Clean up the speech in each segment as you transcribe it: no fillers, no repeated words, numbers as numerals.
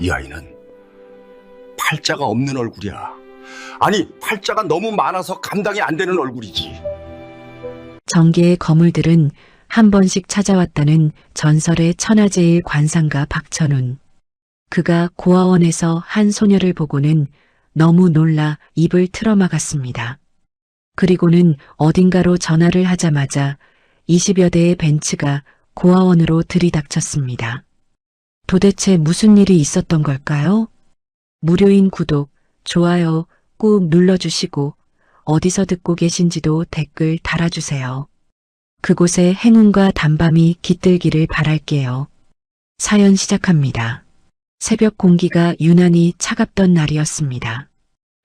이 아이는 팔자가 없는 얼굴이야. 아니, 팔자가 너무 많아서 감당이 안 되는 얼굴이지. 정계의 거물들은 한 번씩 찾아왔다는 전설의 천하제일 관상가 박천훈. 그가 고아원에서 한 소녀를 보고는 너무 놀라 입을 틀어막았습니다. 그리고는 어딘가로 전화를 하자마자 20여 대의 벤츠가 고아원으로 들이닥쳤습니다. 도대체 무슨 일이 있었던 걸까요? 무료인 구독, 좋아요 꾹 눌러주시고 어디서 듣고 계신지도 댓글 달아주세요. 그곳에 행운과 단밤이 깃들기를 바랄게요. 사연 시작합니다. 새벽 공기가 유난히 차갑던 날이었습니다.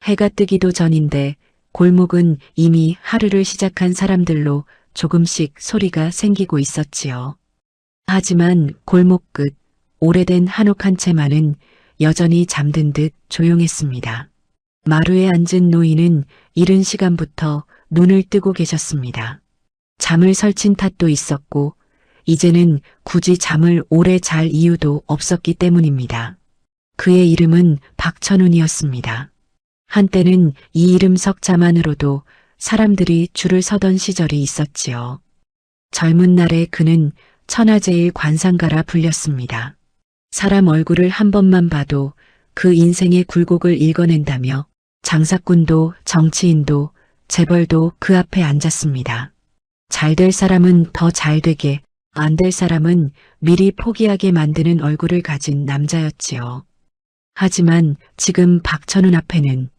해가 뜨기도 전인데 골목은 이미 하루를 시작한 사람들로 조금씩 소리가 생기고 있었지요. 하지만 골목 끝 오래된 한옥 한 채만은 여전히 잠든 듯 조용했습니다. 마루에 앉은 노인은 이른 시간부터 눈을 뜨고 계셨습니다. 잠을 설친 탓도 있었고 이제는 굳이 잠을 오래 잘 이유도 없었기 때문입니다. 그의 이름은 박천훈이었습니다. 한때는 이 이름 석자만으로도 사람들이 줄을 서던 시절이 있었지요. 젊은 날에 그는 천하제일 관상가라 불렸습니다. 사람 얼굴을 한 번만 봐도 그 인생의 굴곡을 읽어낸다며 장사꾼도 정치인도 재벌도 그 앞에 앉았습니다. 잘 될 사람은 더 잘 되게, 안 될 사람은 미리 포기하게 만드는 얼굴을 가진 남자였지요. 하지만 지금 박천훈 앞에는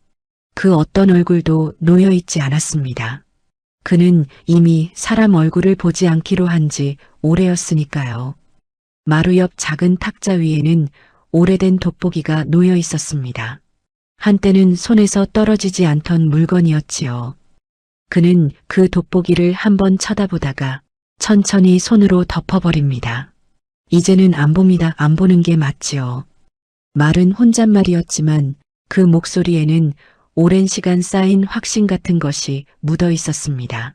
그 어떤 얼굴도 놓여있지 않았습니다. 그는 이미 사람 얼굴을 보지 않기로 한 지 오래였으니까요. 마루 옆 작은 탁자 위에는 오래된 돋보기가 놓여 있었습니다. 한때는 손에서 떨어지지 않던 물건이었지요. 그는 그 돋보기를 한번 쳐다보다가 천천히 손으로 덮어버립니다. 이제는 안 봅니다. 안 보는 게 맞지요. 말은 혼잣말이었지만 그 목소리에는 오랜 시간 쌓인 확신 같은 것이 묻어 있었습니다.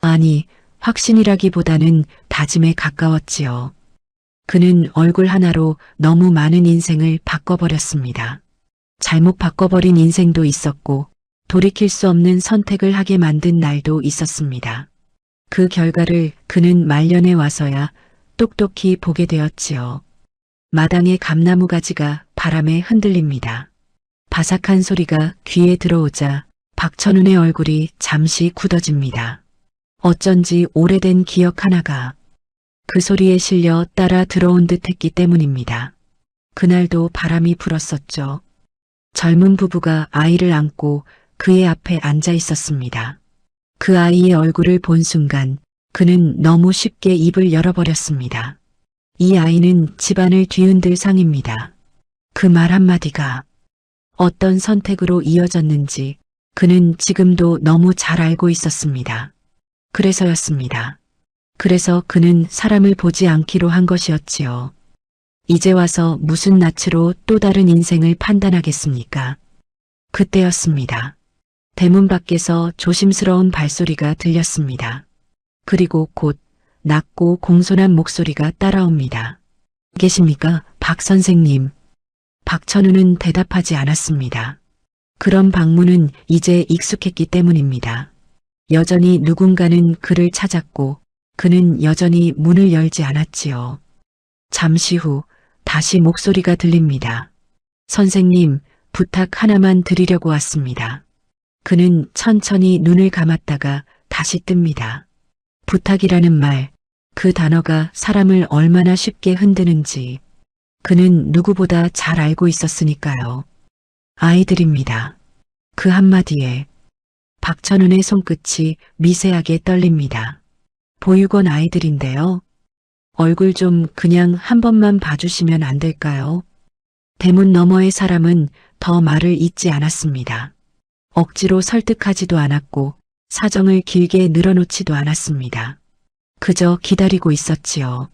아니, 확신이라기보다는 다짐에 가까웠지요. 그는 얼굴 하나로 너무 많은 인생을 바꿔버렸습니다. 잘못 바꿔버린 인생도 있었고 돌이킬 수 없는 선택을 하게 만든 날도 있었습니다. 그 결과를 그는 말년에 와서야 똑똑히 보게 되었지요. 마당의 감나무 가지가 바람에 흔들립니다. 바삭한 소리가 귀에 들어오자 박천훈의 얼굴이 잠시 굳어집니다. 어쩐지 오래된 기억 하나가 그 소리에 실려 따라 들어온 듯 했기 때문입니다. 그날도 바람이 불었었죠. 젊은 부부가 아이를 안고 그의 앞에 앉아 있었습니다. 그 아이의 얼굴을 본 순간 그는 너무 쉽게 입을 열어버렸습니다. 이 아이는 집안을 뒤흔들 상입니다. 그 말 한마디가 어떤 선택으로 이어졌는지 그는 지금도 너무 잘 알고 있었습니다. 그래서였습니다. 그래서 그는 사람을 보지 않기로 한 것이었지요. 이제 와서 무슨 낯으로 또 다른 인생을 판단하겠습니까? 그때였습니다. 대문 밖에서 조심스러운 발소리가 들렸습니다. 그리고 곧 낮고 공손한 목소리가 따라옵니다. 계십니까, 박 선생님? 박천훈은 대답하지 않았습니다. 그런 방문은 이제 익숙했기 때문입니다. 여전히 누군가는 그를 찾았고 그는 여전히 문을 열지 않았지요. 잠시 후 다시 목소리가 들립니다. 선생님, 부탁 하나만 드리려고 왔습니다. 그는 천천히 눈을 감았다가 다시 뜹니다. 부탁이라는 말, 그 단어가 사람을 얼마나 쉽게 흔드는지 그는 누구보다 잘 알고 있었으니까요. 아이들입니다. 그 한마디에 박천훈의 손끝이 미세하게 떨립니다. 보육원 아이들인데요. 얼굴 좀 그냥 한 번만 봐주시면 안 될까요? 대문 너머의 사람은 더 말을 잇지 않았습니다. 억지로 설득하지도 않았고 사정을 길게 늘어놓지도 않았습니다. 그저 기다리고 있었지요.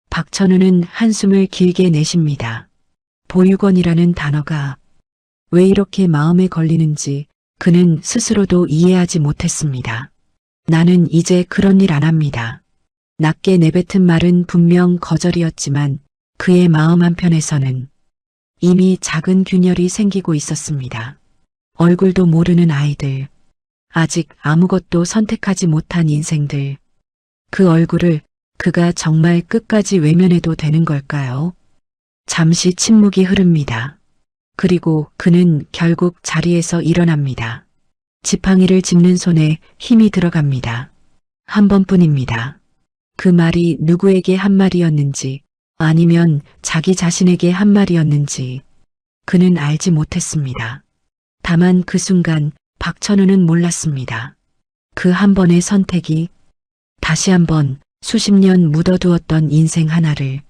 박천훈은 한숨을 길게 내쉽니다. 보육원이라는 단어가 왜 이렇게 마음에 걸리는지 그는 스스로도 이해하지 못했습니다. 나는 이제 그런 일 안 합니다. 낮게 내뱉은 말은 분명 거절이었지만 그의 마음 한편에서는 이미 작은 균열이 생기고 있었습니다. 얼굴도 모르는 아이들. 아직 아무것도 선택하지 못한 인생들. 그 얼굴을 그가 정말 끝까지 외면해도 되는 걸까요? 잠시 침묵이 흐릅니다. 그리고 그는 결국 자리에서 일어납니다. 지팡이를 짚는 손에 힘이 들어갑니다. 한 번뿐입니다. 그 말이 누구에게 한 말이었는지 아니면 자기 자신에게 한 말이었는지 그는 알지 못했습니다. 다만 그 순간 박천우는 몰랐습니다. 그 한 번의 선택이 다시 한번 수십 년 묻어두었던 인생 하나를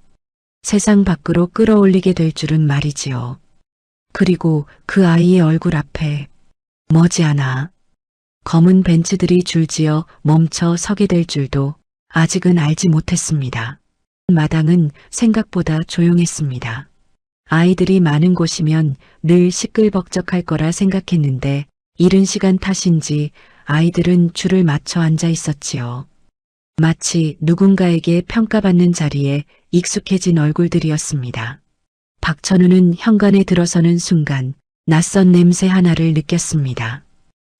세상 밖으로 끌어올리게 될 줄은 말이지요. 그리고 그 아이의 얼굴 앞에 머지않아 검은 벤츠들이 줄지어 멈춰 서게 될 줄도 아직은 알지 못했습니다. 마당은 생각보다 조용했습니다. 아이들이 많은 곳이면 늘 시끌벅적할 거라 생각했는데 이른 시간 탓인지 아이들은 줄을 맞춰 앉아 있었지요. 마치 누군가에게 평가받는 자리에 익숙해진 얼굴들이었습니다. 박천우는 현관에 들어서는 순간 낯선 냄새 하나를 느꼈습니다.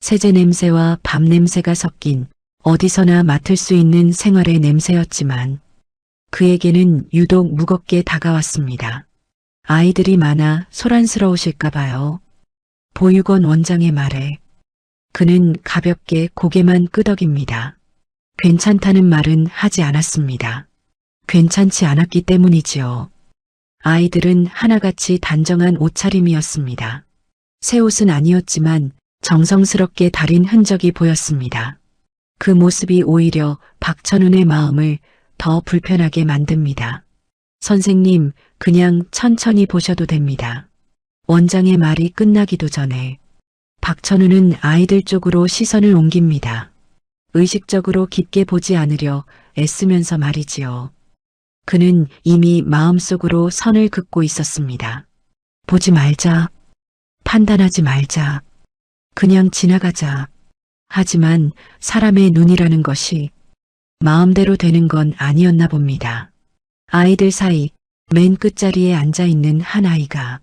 세제 냄새와 밥 냄새가 섞인 어디서나 맡을 수 있는 생활의 냄새였지만 그에게는 유독 무겁게 다가왔습니다. 아이들이 많아 소란스러우실까 봐요. 보육원 원장의 말에 그는 가볍게 고개만 끄덕입니다. 괜찮다는 말은 하지 않았습니다. 괜찮지 않았기 때문이지요. 아이들은 하나같이 단정한 옷차림이었습니다. 새 옷은 아니었지만 정성스럽게 다린 흔적이 보였습니다. 그 모습이 오히려 박천운의 마음을 더 불편하게 만듭니다. 선생님, 그냥 천천히 보셔도 됩니다. 원장의 말이 끝나기도 전에 박천우는 아이들 쪽으로 시선을 옮깁니다. 의식적으로 깊게 보지 않으려 애쓰면서 말이지요. 그는 이미 마음속으로 선을 긋고 있었습니다. 보지 말자. 판단하지 말자. 그냥 지나가자. 하지만 사람의 눈이라는 것이 마음대로 되는 건 아니었나 봅니다. 아이들 사이 맨 끝자리에 앉아있는 한 아이가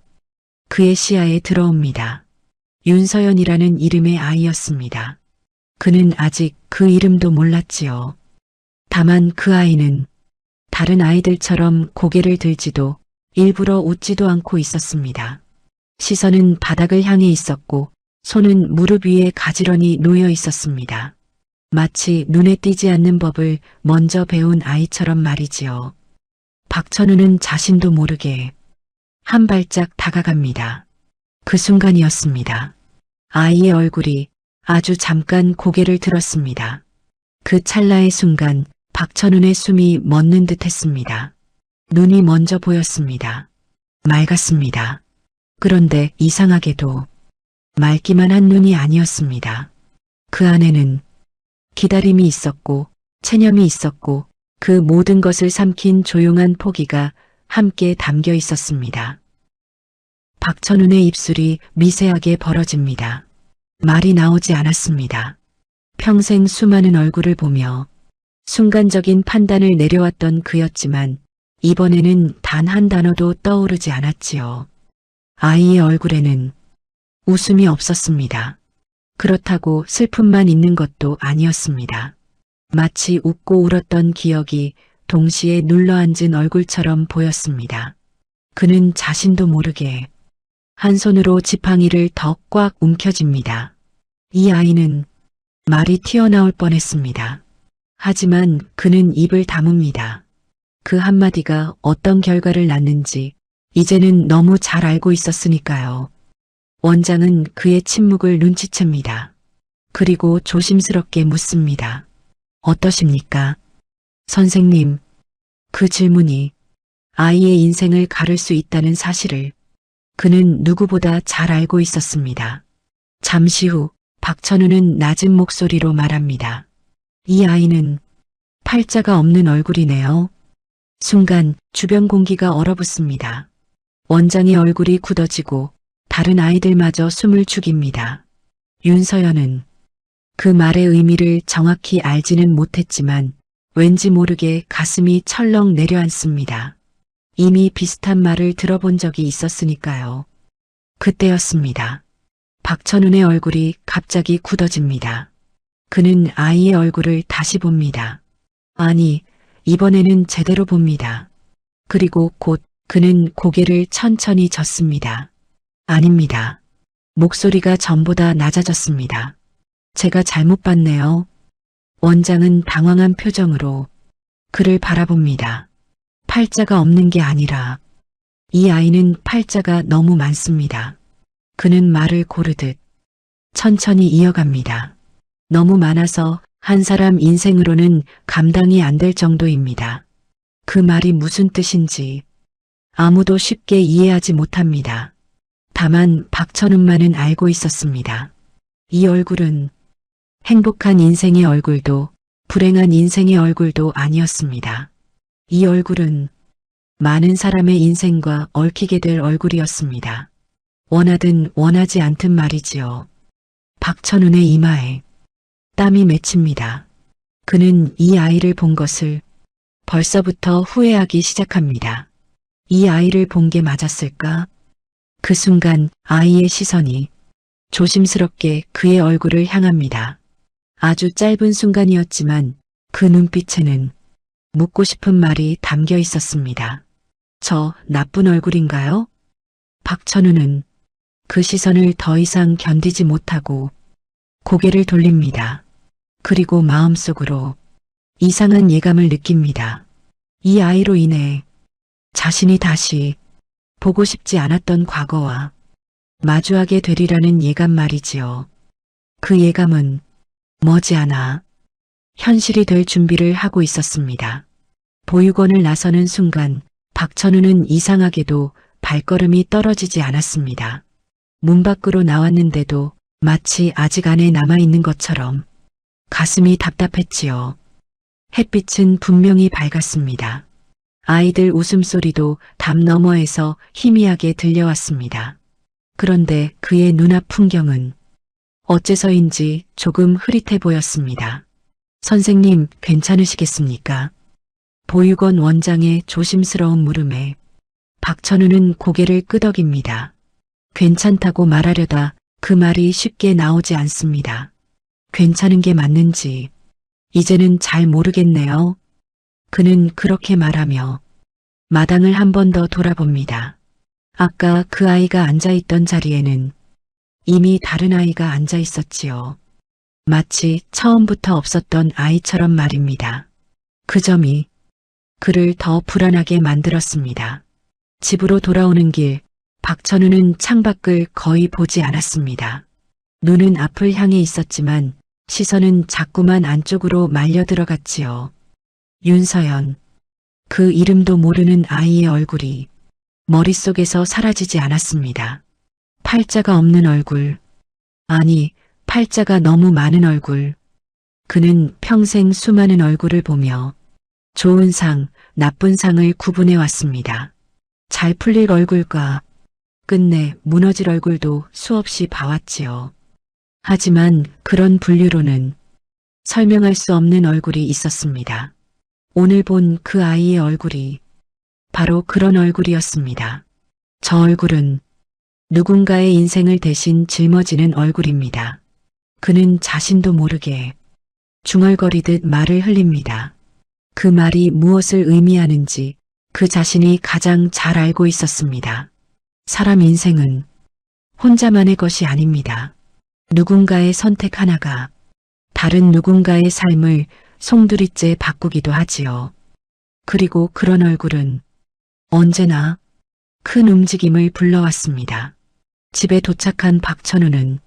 그의 시야에 들어옵니다. 윤서연이라는 이름의 아이였습니다. 그는 아직 그 이름도 몰랐지요. 다만 그 아이는 다른 아이들처럼 고개를 들지도 일부러 웃지도 않고 있었습니다. 시선은 바닥을 향해 있었고 손은 무릎 위에 가지런히 놓여 있었습니다. 마치 눈에 띄지 않는 법을 먼저 배운 아이처럼 말이지요. 박천우는 자신도 모르게 한 발짝 다가갑니다. 그 순간이었습니다. 아이의 얼굴이 아주 잠깐 고개를 들었습니다. 그 찰나의 순간 박천운의 숨이 멎는 듯 했습니다. 눈이 먼저 보였습니다. 맑았습니다. 그런데 이상하게도 맑기만 한 눈이 아니었습니다. 그 안에는 기다림이 있었고 체념이 있었고 그 모든 것을 삼킨 조용한 포기가 함께 담겨 있었습니다. 박천운의 입술이 미세하게 벌어집니다. 말이 나오지 않았습니다. 평생 수많은 얼굴을 보며 순간적인 판단을 내려왔던 그였지만 이번에는 단 한 단어도 떠오르지 않았지요. 아이의 얼굴에는 웃음이 없었습니다. 그렇다고 슬픔만 있는 것도 아니었습니다. 마치 웃고 울었던 기억이 동시에 눌러앉은 얼굴처럼 보였습니다. 그는 자신도 모르게 한 손으로 지팡이를 더 꽉 움켜쥡니다. 이 아이는 말이 튀어나올 뻔했습니다. 하지만 그는 입을 다뭅니다. 그 한마디가 어떤 결과를 낳는지 이제는 너무 잘 알고 있었으니까요. 원장은 그의 침묵을 눈치챕니다. 그리고 조심스럽게 묻습니다. 어떠십니까? 선생님, 그 질문이 아이의 인생을 가를 수 있다는 사실을 그는 누구보다 잘 알고 있었습니다. 잠시 후 박천우는 낮은 목소리로 말합니다. 이 아이는 팔자가 없는 얼굴이네요. 순간 주변 공기가 얼어붙습니다. 원장의 얼굴이 굳어지고 다른 아이들마저 숨을 죽입니다. 윤서연은 그 말의 의미를 정확히 알지는 못했지만 왠지 모르게 가슴이 철렁 내려앉습니다. 이미 비슷한 말을 들어본 적이 있었으니까요. 그때였습니다. 박천훈의 얼굴이 갑자기 굳어집니다. 그는 아이의 얼굴을 다시 봅니다. 아니, 이번에는 제대로 봅니다. 그리고 곧 그는 고개를 천천히 젓습니다. 아닙니다. 목소리가 전보다 낮아졌습니다. 제가 잘못 봤네요. 원장은 당황한 표정으로 그를 바라봅니다. 팔자가 없는 게 아니라 이 아이는 팔자가 너무 많습니다. 그는 말을 고르듯 천천히 이어갑니다. 너무 많아서 한 사람 인생으로는 감당이 안 될 정도입니다. 그 말이 무슨 뜻인지 아무도 쉽게 이해하지 못합니다. 다만 박천훈만은 알고 있었습니다. 이 얼굴은 행복한 인생의 얼굴도 불행한 인생의 얼굴도 아니었습니다. 이 얼굴은 많은 사람의 인생과 얽히게 될 얼굴이었습니다. 원하든 원하지 않든 말이지요. 박천훈의 이마에 땀이 맺힙니다. 그는 이 아이를 본 것을 벌써부터 후회하기 시작합니다. 이 아이를 본 게 맞았을까? 그 순간 아이의 시선이 조심스럽게 그의 얼굴을 향합니다. 아주 짧은 순간이었지만 그 눈빛에는 묻고 싶은 말이 담겨 있었습니다. 저 나쁜 얼굴인가요? 박천훈은 그 시선을 더 이상 견디지 못하고 고개를 돌립니다. 그리고 마음속으로 이상한 예감을 느낍니다. 이 아이로 인해 자신이 다시 보고 싶지 않았던 과거와 마주하게 되리라는 예감 말이지요. 그 예감은 머지않아 현실이 될 준비를 하고 있었습니다. 보육원을 나서는 순간 박천훈은 이상하게도 발걸음이 떨어지지 않았습니다. 문 밖으로 나왔는데도 마치 아직 안에 남아있는 것처럼 가슴이 답답했지요. 햇빛은 분명히 밝았습니다. 아이들 웃음소리도 담 너머에서 희미하게 들려왔습니다. 그런데 그의 눈앞 풍경은 어째서인지 조금 흐릿해 보였습니다. 선생님, 괜찮으시겠습니까? 보육원 원장의 조심스러운 물음에 박천훈은 고개를 끄덕입니다. 괜찮다고 말하려다 그 말이 쉽게 나오지 않습니다. 괜찮은 게 맞는지 이제는 잘 모르겠네요. 그는 그렇게 말하며 마당을 한 번 더 돌아봅니다. 아까 그 아이가 앉아있던 자리에는 이미 다른 아이가 앉아 있었지요. 마치 처음부터 없었던 아이처럼 말입니다. 그 점이 그를 더 불안하게 만들었습니다. 집으로 돌아오는 길, 박천훈은 창밖을 거의 보지 않았습니다. 눈은 앞을 향해 있었지만 시선은 자꾸만 안쪽으로 말려 들어갔지요. 윤서연, 그 이름도 모르는 아이의 얼굴이 머릿속에서 사라지지 않았습니다. 팔자가 없는 얼굴, 아니 팔자가 너무 많은 얼굴. 그는 평생 수많은 얼굴을 보며 좋은 상, 나쁜 상을 구분해 왔습니다. 잘 풀릴 얼굴과 끝내 무너질 얼굴도 수없이 봐왔지요. 하지만 그런 분류로는 설명할 수 없는 얼굴이 있었습니다. 오늘 본 그 아이의 얼굴이 바로 그런 얼굴이었습니다. 저 얼굴은 누군가의 인생을 대신 짊어지는 얼굴입니다. 그는 자신도 모르게 중얼거리듯 말을 흘립니다. 그 말이 무엇을 의미하는지 그 자신이 가장 잘 알고 있었습니다. 사람 인생은 혼자만의 것이 아닙니다. 누군가의 선택 하나가 다른 누군가의 삶을 송두리째 바꾸기도 하지요. 그리고 그런 얼굴은 언제나 큰 움직임을 불러왔습니다. 집에 도착한 박천훈은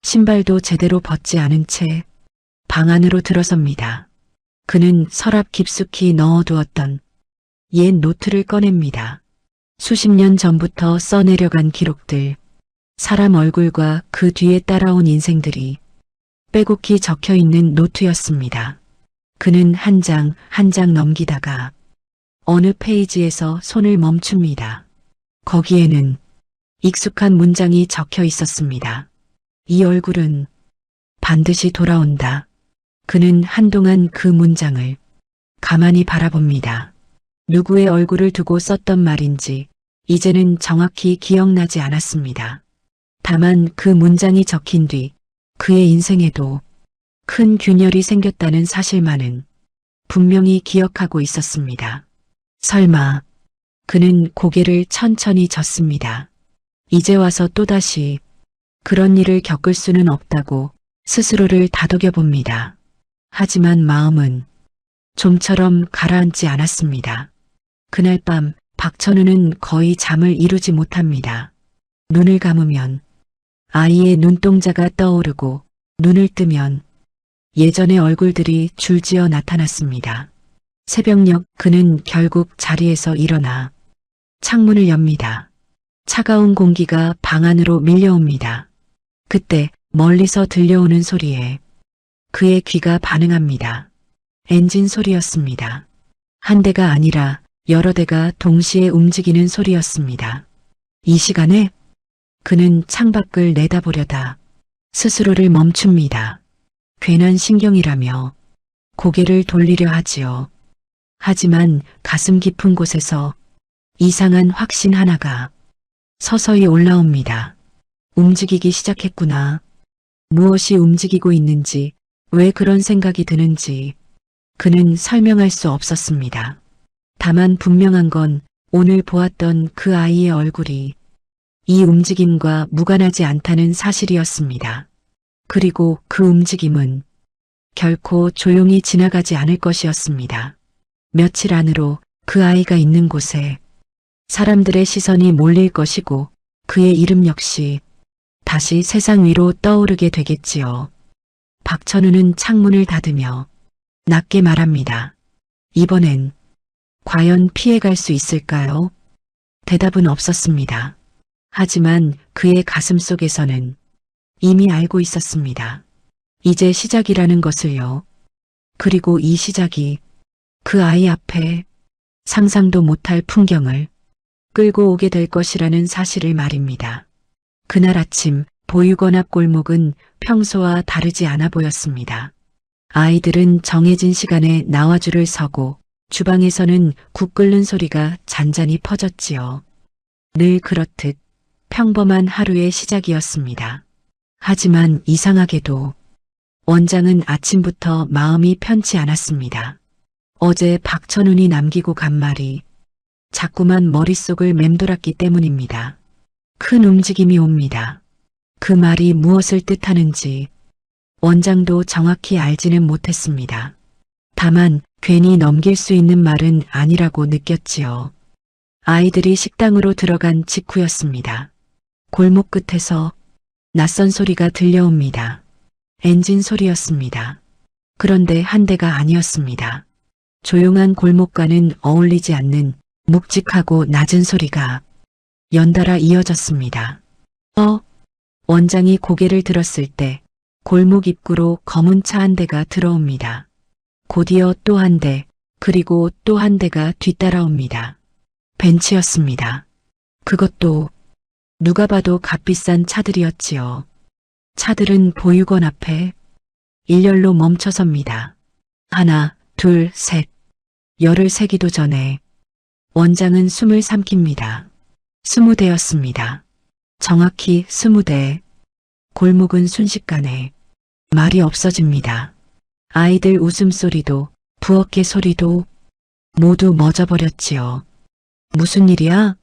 신발도 제대로 벗지 않은 채 방 안으로 들어섭니다. 그는 서랍 깊숙이 넣어두었던 옛 노트를 꺼냅니다. 수십 년 전부터 써내려간 기록들, 사람 얼굴과 그 뒤에 따라온 인생들이 빼곡히 적혀있는 노트였습니다. 그는 한 장 한 장 넘기다가 어느 페이지에서 손을 멈춥니다. 거기에는 익숙한 문장이 적혀 있었습니다. 이 얼굴은 반드시 돌아온다. 그는 한동안 그 문장을 가만히 바라봅니다. 누구의 얼굴을 두고 썼던 말인지 이제는 정확히 기억나지 않았습니다. 다만 그 문장이 적힌 뒤 그의 인생에도 큰 균열이 생겼다는 사실만은 분명히 기억하고 있었습니다. 설마 그는 고개를 천천히 젓습니다. 이제 와서 또다시 그런 일을 겪을 수는 없다고 스스로를 다독여 봅니다. 하지만 마음은 좀처럼 가라앉지 않았습니다. 그날 밤 박천우는 거의 잠을 이루지 못합니다. 눈을 감으면 아이의 눈동자가 떠오르고 눈을 뜨면 예전의 얼굴들이 줄지어 나타났습니다. 새벽녘 그는 결국 자리에서 일어나 창문을 엽니다. 차가운 공기가 방 안으로 밀려옵니다. 그때 멀리서 들려오는 소리에 그의 귀가 반응합니다. 엔진 소리였습니다. 한 대가 아니라 여러 대가 동시에 움직이는 소리였습니다. 이 시간에 그는 창밖을 내다보려다 스스로를 멈춥니다. 괜한 신경이라며 고개를 돌리려 하지요. 하지만 가슴 깊은 곳에서 이상한 확신 하나가 서서히 올라옵니다. 움직이기 시작했구나. 무엇이 움직이고 있는지, 왜 그런 생각이 드는지 그는 설명할 수 없었습니다. 다만 분명한 건 오늘 보았던 그 아이의 얼굴이 이 움직임과 무관하지 않다는 사실이었습니다. 그리고 그 움직임은 결코 조용히 지나가지 않을 것이었습니다. 며칠 안으로 그 아이가 있는 곳에 사람들의 시선이 몰릴 것이고 그의 이름 역시 다시 세상 위로 떠오르게 되겠지요. 박천우는 창문을 닫으며 낮게 말합니다. 이번엔 과연 피해갈 수 있을까요? 대답은 없었습니다. 하지만 그의 가슴 속에서는 이미 알고 있었습니다. 이제 시작이라는 것을요. 그리고 이 시작이 그 아이 앞에 상상도 못할 풍경을 끌고 오게 될 것이라는 사실을 말입니다. 그날 아침 보육원 앞 골목은 평소와 다르지 않아 보였습니다. 아이들은 정해진 시간에 나와줄을 서고 주방에서는 국 끓는 소리가 잔잔히 퍼졌지요. 늘 그렇듯 평범한 하루의 시작이었습니다. 하지만 이상하게도 원장은 아침부터 마음이 편치 않았습니다. 어제 박천훈이 남기고 간 말이 자꾸만 머릿속을 맴돌았기 때문입니다. 큰 움직임이 옵니다. 그 말이 무엇을 뜻하는지 원장도 정확히 알지는 못했습니다. 다만 괜히 넘길 수 있는 말은 아니라고 느꼈지요. 아이들이 식당으로 들어간 직후였습니다. 골목 끝에서 낯선 소리가 들려옵니다. 엔진 소리였습니다. 그런데 한 대가 아니었습니다. 조용한 골목과는 어울리지 않는 묵직하고 낮은 소리가 연달아 이어졌습니다. 원장이 고개를 들었을 때 골목 입구로 검은 차 한 대가 들어옵니다. 곧이어 또 한 대, 그리고 또 한 대가 뒤따라옵니다. 벤츠였습니다. 그것도 누가 봐도 값비싼 차들이었지요. 차들은 보육원 앞에 일렬로 멈춰섭니다. 하나, 둘, 셋. 열을 세기도 전에 원장은 숨을 삼킵니다. 20대였습니다. 정확히 20대. 골목은 순식간에 말이 없어집니다. 아이들 웃음소리도 부엌의 소리도 모두 멎어버렸지요. 무슨 일이야?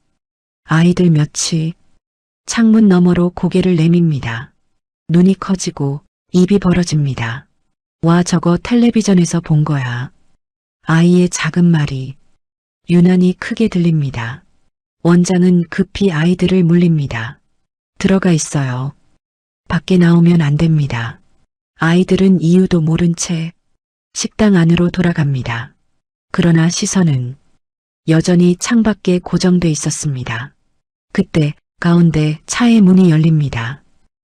아이들 몇이 창문 너머로 고개를 내밉니다. 눈이 커지고 입이 벌어집니다. 와, 저거 텔레비전에서 본 거야. 아이의 작은 말이 유난히 크게 들립니다. 원장은 급히 아이들을 물립니다. 들어가 있어요. 밖에 나오면 안 됩니다. 아이들은 이유도 모른 채 식당 안으로 돌아갑니다. 그러나 시선은 여전히 창밖에 고정돼 있었습니다. 그때 가운데 차의 문이 열립니다.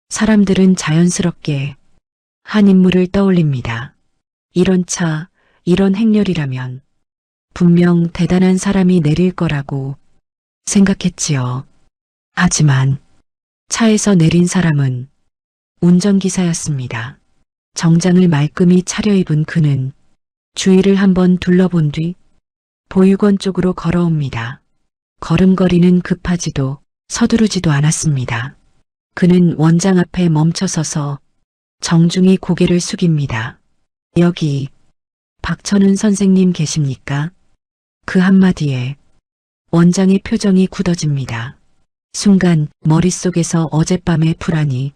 사람들은 자연스럽게 한 인물을 떠올립니다. 이런 차, 이런 행렬이라면 분명 대단한 사람이 내릴 거라고 생각했지요. 하지만 차에서 내린 사람은 운전기사였습니다. 정장을 말끔히 차려입은 그는 주위를 한번 둘러본 뒤 보육원 쪽으로 걸어옵니다. 걸음걸이는 급하지도 서두르지도 않았습니다. 그는 원장 앞에 멈춰서서 정중히 고개를 숙입니다. 여기 박천은 선생님 계십니까? 그 한마디에 원장의 표정이 굳어집니다. 순간 머릿속에서 어젯밤의 불안이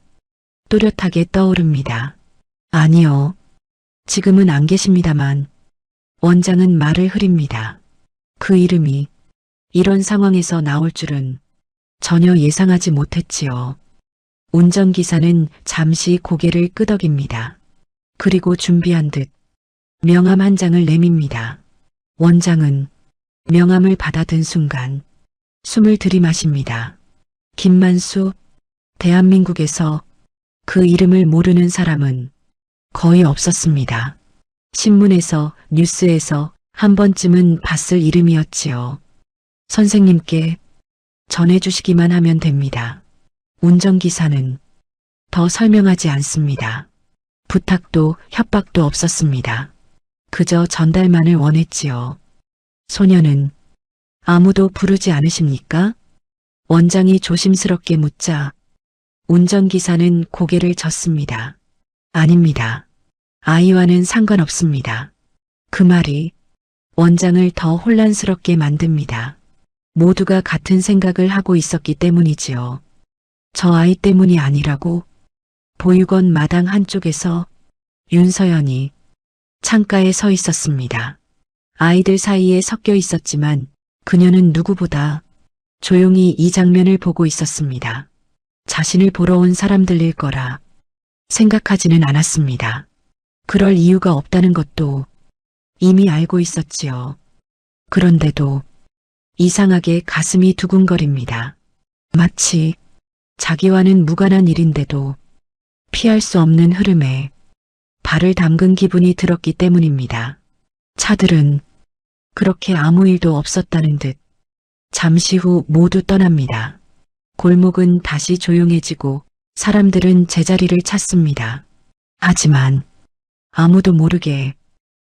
또렷하게 떠오릅니다. 아니요. 지금은 안 계십니다만 원장은 말을 흐립니다. 그 이름이 이런 상황에서 나올 줄은 전혀 예상하지 못했지요. 운전기사는 잠시 고개를 끄덕입니다. 그리고 준비한 듯 명함 한 장을 내밉니다. 원장은 명함을 받아든 순간 숨을 들이마십니다. 김만수, 대한민국에서 그 이름을 모르는 사람은 거의 없었습니다. 신문에서, 뉴스에서 한 번쯤은 봤을 이름이었지요. 선생님께 전해주시기만 하면 됩니다. 운전기사는 더 설명하지 않습니다. 부탁도 협박도 없었습니다. 그저 전달만을 원했지요. 소녀는 아무도 부르지 않으십니까? 원장이 조심스럽게 묻자 운전기사는 고개를 젓습니다. 아닙니다. 아이와는 상관없습니다. 그 말이 원장을 더 혼란스럽게 만듭니다. 모두가 같은 생각을 하고 있었기 때문이지요. 저 아이 때문이 아니라고. 보육원 마당 한쪽에서 윤서연이 창가에 서 있었습니다. 아이들 사이에 섞여 있었지만 그녀는 누구보다 조용히 이 장면을 보고 있었습니다. 자신을 보러 온 사람들일 거라 생각하지는 않았습니다. 그럴 이유가 없다는 것도 이미 알고 있었지요. 그런데도 이상하게 가슴이 두근거립니다. 마치 자기와는 무관한 일인데도 피할 수 없는 흐름에 발을 담근 기분이 들었기 때문입니다. 차들은 그렇게 아무 일도 없었다는 듯 잠시 후 모두 떠납니다. 골목은 다시 조용해지고 사람들은 제자리를 찾습니다. 하지만 아무도 모르게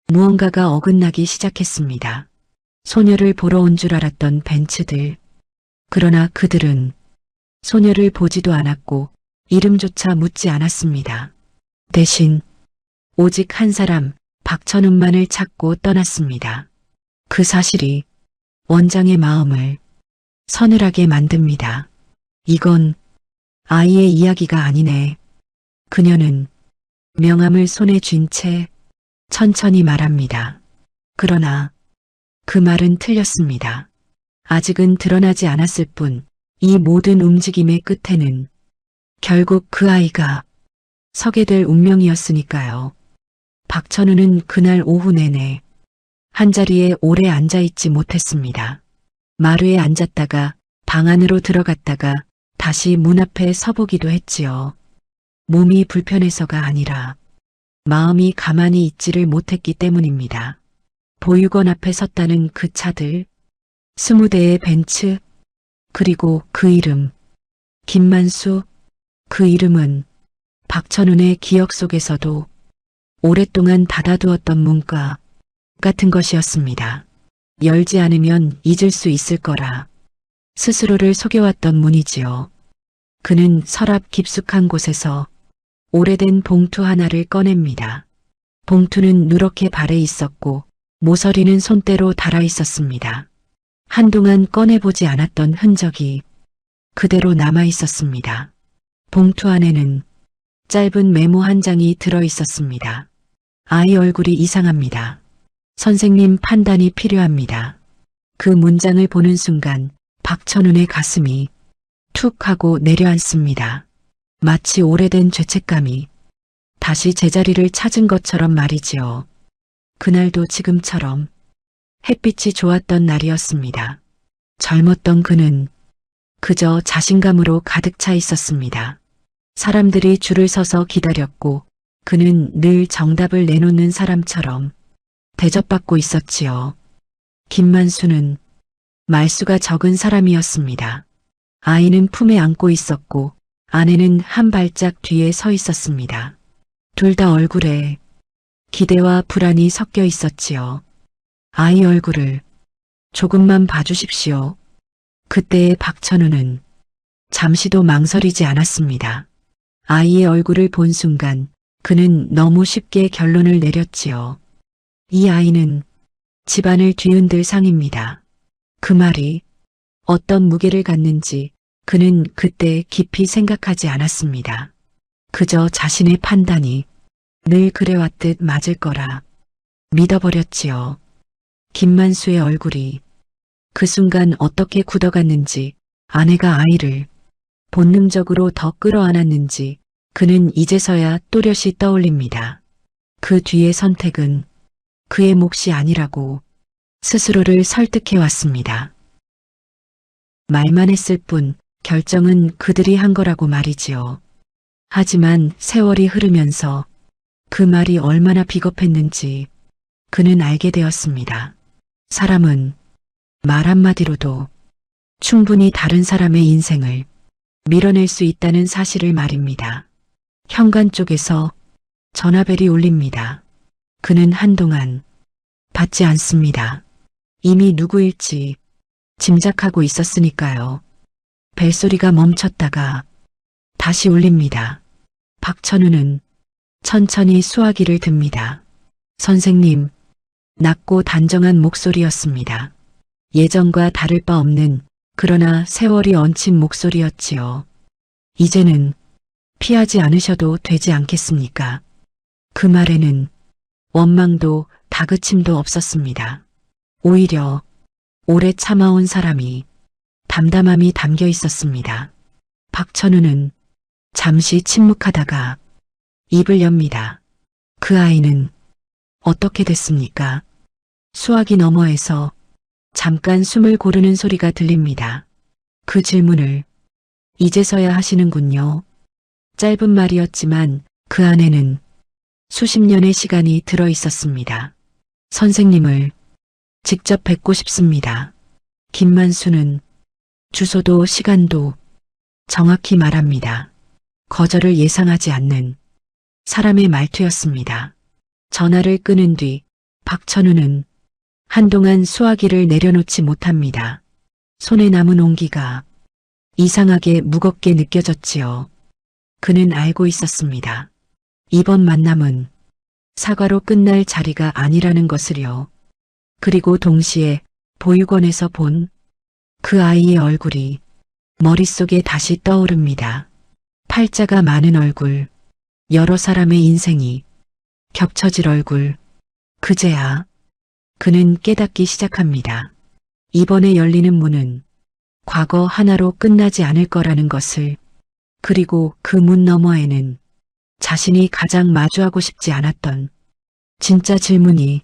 무언가가 어긋나기 시작했습니다. 소녀를 보러 온 줄 알았던 벤츠들. 그러나 그들은 소녀를 보지도 않았고 이름조차 묻지 않았습니다. 대신 오직 한 사람 박천은만을 찾고 떠났습니다. 그 사실이 원장의 마음을 서늘하게 만듭니다. 이건 아이의 이야기가 아니네. 그녀는 명함을 손에 쥔 채 천천히 말합니다. 그러나 그 말은 틀렸습니다. 아직은 드러나지 않았을 뿐 이 모든 움직임의 끝에는 결국 그 아이가 서게 될 운명이었으니까요. 박천우는 그날 오후 내내 한자리에 오래 앉아있지 못했습니다. 마루에 앉았다가 방 안으로 들어갔다가 다시 문 앞에 서보기도 했지요. 몸이 불편해서가 아니라 마음이 가만히 있지를 못했기 때문입니다. 보육원 앞에 섰다는 그 차들, 20대의 벤츠, 그리고 그 이름, 김만수, 그 이름은 박천운의 기억 속에서도 오랫동안 닫아두었던 문과 같은 것이었습니다. 열지 않으면 잊을 수 있을 거라 스스로를 속여왔던 문이지요. 그는 서랍 깊숙한 곳에서 오래된 봉투 하나를 꺼냅니다. 봉투는 누렇게 발에 있었고 모서리는 손때로 달아 있었습니다. 한동안 꺼내보지 않았던 흔적이 그대로 남아 있었습니다. 봉투 안에는 짧은 메모 한 장이 들어 있었습니다. 아이 얼굴이 이상합니다. 선생님 판단이 필요합니다. 그 문장을 보는 순간 박천운의 가슴이 툭 하고 내려앉습니다. 마치 오래된 죄책감이 다시 제자리를 찾은 것처럼 말이지요. 그날도 지금처럼 햇빛이 좋았던 날이었습니다. 젊었던 그는 그저 자신감으로 가득 차 있었습니다. 사람들이 줄을 서서 기다렸고 그는 늘 정답을 내놓는 사람처럼 대접받고 있었지요. 김만수는 말수가 적은 사람이었습니다. 아이는 품에 안고 있었고 아내는 한 발짝 뒤에 서 있었습니다. 둘 다 얼굴에 기대와 불안이 섞여 있었지요. 아이 얼굴을 조금만 봐주십시오. 그때의 박천우는 잠시도 망설이지 않았습니다. 아이의 얼굴을 본 순간 그는 너무 쉽게 결론을 내렸지요. 이 아이는 집안을 뒤흔들 상입니다. 그 말이 어떤 무게를 갖는지 그는 그때 깊이 생각하지 않았습니다. 그저 자신의 판단이 늘 그래왔듯 맞을 거라 믿어버렸지요. 김만수의 얼굴이 그 순간 어떻게 굳어갔는지, 아내가 아이를 본능적으로 더 끌어안았는지 그는 이제서야 또렷이 떠올립니다. 그 뒤의 선택은 그의 몫이 아니라고 스스로를 설득해왔습니다. 말만 했을 뿐 결정은 그들이 한 거라고 말이지요. 하지만 세월이 흐르면서 그 말이 얼마나 비겁했는지 그는 알게 되었습니다. 사람은 말 한마디로도 충분히 다른 사람의 인생을 밀어낼 수 있다는 사실을 말입니다. 현관 쪽에서 전화벨이 울립니다. 그는 한동안 받지 않습니다. 이미 누구일지 짐작하고 있었으니까요. 벨소리가 멈췄다가 다시 울립니다. 박천우는 천천히 수화기를 듭니다. 선생님, 낮고 단정한 목소리였습니다. 예전과 다를 바 없는 그러나 세월이 얹힌 목소리였지요. 이제는 피하지 않으셔도 되지 않겠습니까? 그 말에는 원망도 다그침도 없었습니다. 오히려 오래 참아온 사람이 담담함이 담겨 있었습니다. 박천우는 잠시 침묵하다가 입을 엽니다. 그 아이는 어떻게 됐습니까? 수화기 너머에서 잠깐 숨을 고르는 소리가 들립니다. 그 질문을 이제서야 하시는군요. 짧은 말이었지만 그 안에는 수십 년의 시간이 들어 있었습니다. 선생님을 직접 뵙고 싶습니다. 김만수는 주소도 시간도 정확히 말합니다. 거절을 예상하지 않는 사람의 말투였습니다. 전화를 끊은 뒤 박천우는 한동안 수화기를 내려놓지 못합니다. 손에 남은 온기가 이상하게 무겁게 느껴졌지요. 그는 알고 있었습니다. 이번 만남은 사과로 끝날 자리가 아니라는 것을요. 그리고 동시에 보육원에서 본 그 아이의 얼굴이 머릿속에 다시 떠오릅니다. 팔자가 많은 얼굴, 여러 사람의 인생이 겹쳐질 얼굴. 그제야 그는 깨닫기 시작합니다. 이번에 열리는 문은 과거 하나로 끝나지 않을 거라는 것을, 그리고 그 문 너머에는 자신이 가장 마주하고 싶지 않았던 진짜 질문이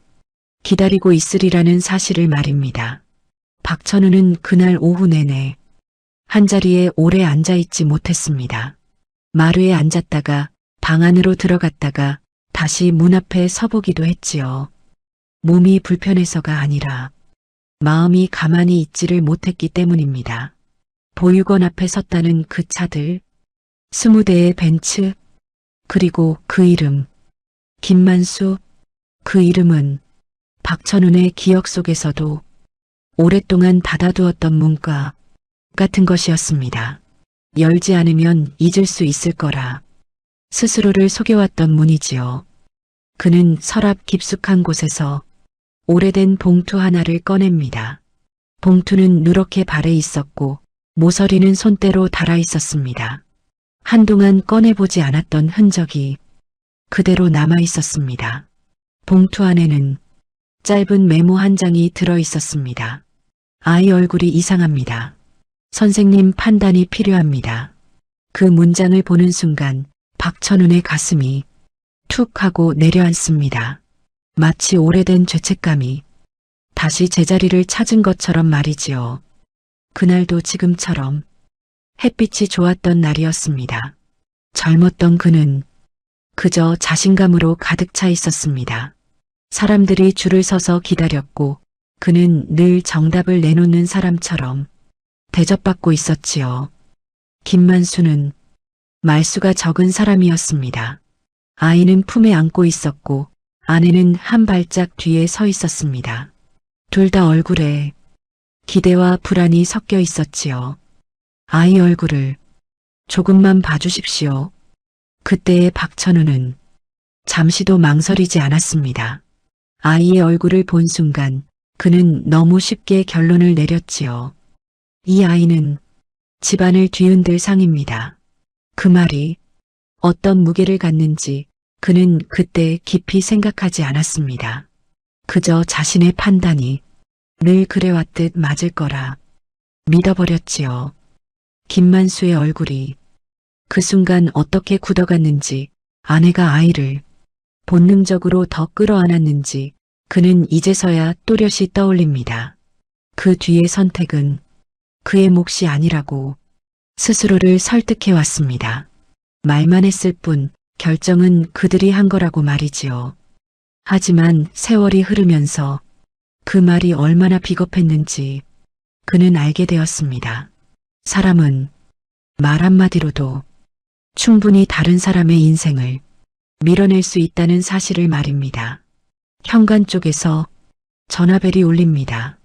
기다리고 있으리라는 사실을 말입니다. 박천우는 그날 오후 내내 한자리에 오래 앉아있지 못했습니다. 마루에 앉았다가 방 안으로 들어갔다가 다시 문 앞에 서보기도 했지요. 몸이 불편해서가 아니라 마음이 가만히 있지를 못했기 때문입니다. 보육원 앞에 섰다는 그 차들, 20대의 벤츠, 그리고 그 이름, 김만수. 그 이름은 박천운의 기억 속에서도 오랫동안 닫아두었던 문과 같은 것이었습니다. 열지 않으면 잊을 수 있을 거라 스스로를 속여왔던 문이지요. 그는 서랍 깊숙한 곳에서 오래된 봉투 하나를 꺼냅니다. 봉투는 누렇게 발에 있었고 모서리는 손때로 달아 있었습니다. 한동안 꺼내보지 않았던 흔적이 그대로 남아 있었습니다. 봉투 안에는 짧은 메모 한 장이 들어 있었습니다. 아이 얼굴이 이상합니다. 선생님 판단이 필요합니다. 그 문장을 보는 순간 박천운의 가슴이 툭 하고 내려앉습니다. 마치 오래된 죄책감이 다시 제자리를 찾은 것처럼 말이지요. 그날도 지금처럼 햇빛이 좋았던 날이었습니다. 젊었던 그는 그저 자신감으로 가득 차 있었습니다. 사람들이 줄을 서서 기다렸고 그는 늘 정답을 내놓는 사람처럼 대접받고 있었지요. 김만수는 말수가 적은 사람이었습니다. 아이는 품에 안고 있었고 아내는 한 발짝 뒤에 서 있었습니다. 둘 다 얼굴에 기대와 불안이 섞여 있었지요. 아이 얼굴을 조금만 봐주십시오. 그때의 박천우는 잠시도 망설이지 않았습니다. 아이의 얼굴을 본 순간 그는 너무 쉽게 결론을 내렸지요. 이 아이는 집안을 뒤흔들 상입니다. 그 말이 어떤 무게를 갖는지 그는 그때 깊이 생각하지 않았습니다. 그저 자신의 판단이 늘 그래왔듯 맞을 거라 믿어버렸지요. 김만수의 얼굴이 그 순간 어떻게 굳어갔는지, 아내가 아이를 본능적으로 더 끌어안았는지 그는 이제서야 또렷이 떠올립니다. 그 뒤의 선택은 그의 몫이 아니라고 스스로를 설득해왔습니다. 말만 했을 뿐 결정은 그들이 한 거라고 말이지요. 하지만 세월이 흐르면서 그 말이 얼마나 비겁했는지 그는 알게 되었습니다. 사람은 말 한마디로도 충분히 다른 사람의 인생을 밀어낼 수 있다는 사실을 말입니다. 현관 쪽에서 전화벨이 울립니다.